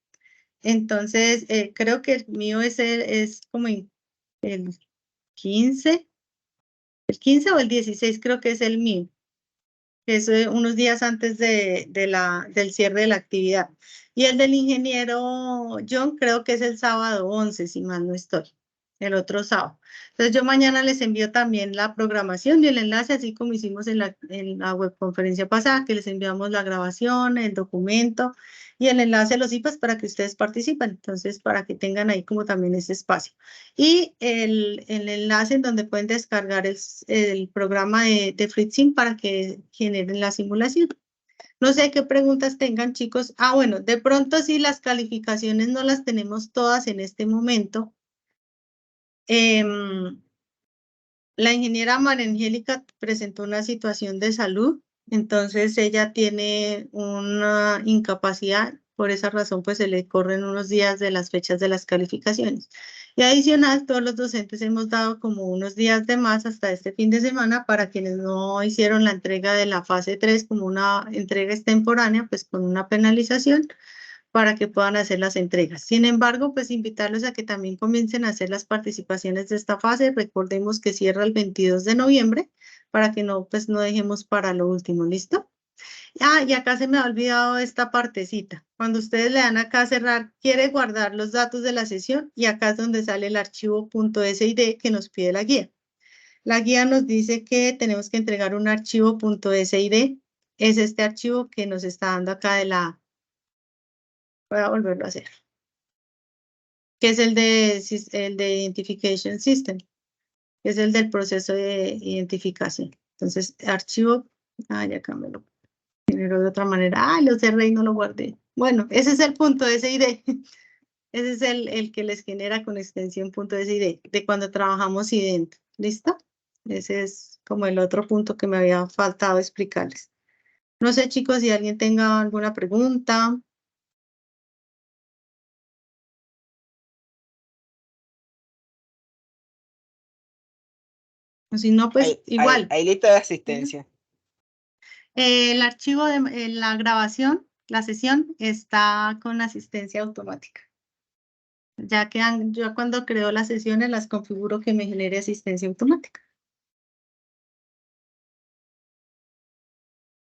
Entonces, creo que el mío es como el 15. El 15 o el 16 creo que es el mío. Es unos días antes del cierre de la actividad. Y el del ingeniero John creo que es el sábado 11, si mal no estoy, el otro sábado. Entonces yo mañana les envío también la programación y el enlace, así como hicimos en la webconferencia pasada, que les enviamos la grabación, el documento y el enlace a los IPAs para que ustedes participen. Entonces, para que tengan ahí como también ese espacio. Y el enlace en donde pueden descargar el programa de FreeSync para que generen la simulación. No sé qué preguntas tengan, chicos. Bueno, de pronto si las calificaciones no las tenemos todas en este momento. La ingeniera María Angélica presentó una situación de salud, entonces ella tiene una incapacidad, por esa razón pues se le corren unos días de las fechas de las calificaciones. Y adicional, todos los docentes hemos dado como unos días de más hasta este fin de semana para quienes no hicieron la entrega de la fase 3 como una entrega extemporánea, pues con una penalización para que puedan hacer las entregas. Sin embargo, pues invitarlos a que también comiencen a hacer las participaciones de esta fase. Recordemos que cierra el 22 de noviembre para que no, pues no dejemos para lo último, ¿listo? Y acá se me ha olvidado esta partecita. Cuando ustedes le dan acá a cerrar, quiere guardar los datos de la sesión y acá es donde sale el archivo .sid que nos pide la guía. La guía nos dice que tenemos que entregar un archivo .sid. Es este archivo que nos está dando acá de la... Voy a volverlo a hacer. Que es el de Identification System, que es el del proceso de identificación. Entonces, archivo, ya cambió, generó de otra manera. Lo cerré y no lo guardé. Bueno, ese es el .sid. Ese es el que les genera con extensión .sid, de cuando trabajamos ident. ¿Listo? Ese es como el otro punto que me había faltado explicarles. No sé, chicos, si alguien tenga alguna pregunta. O si no, pues igual. Hay lista de asistencia. El archivo de la grabación, la sesión, está con asistencia automática. Ya yo cuando creo las sesiones las configuro que me genere asistencia automática.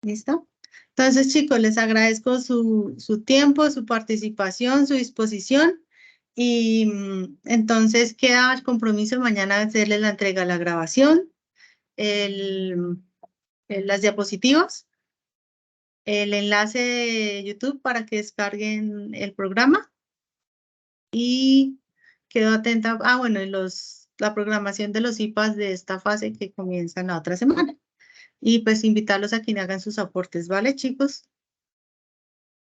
¿Listo? Entonces, chicos, les agradezco su tiempo, su participación, su disposición. Y entonces queda el compromiso mañana de hacerles la entrega de la grabación, las diapositivas, el enlace de YouTube para que descarguen el programa. Y quedo atenta, bueno, y la programación de los IPAs de esta fase que comienzan la otra semana. Y pues invitarlos a que hagan sus aportes, ¿vale, chicos?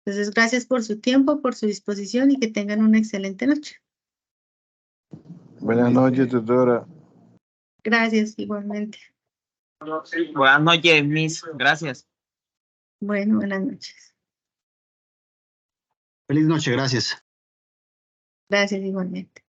Entonces, gracias por su tiempo, por su disposición y que tengan una excelente noche. Buenas noches, tutora. Gracias, igualmente. Buenas noches, Miss. Gracias. Bueno, buenas noches. Feliz noche, gracias. Gracias, igualmente.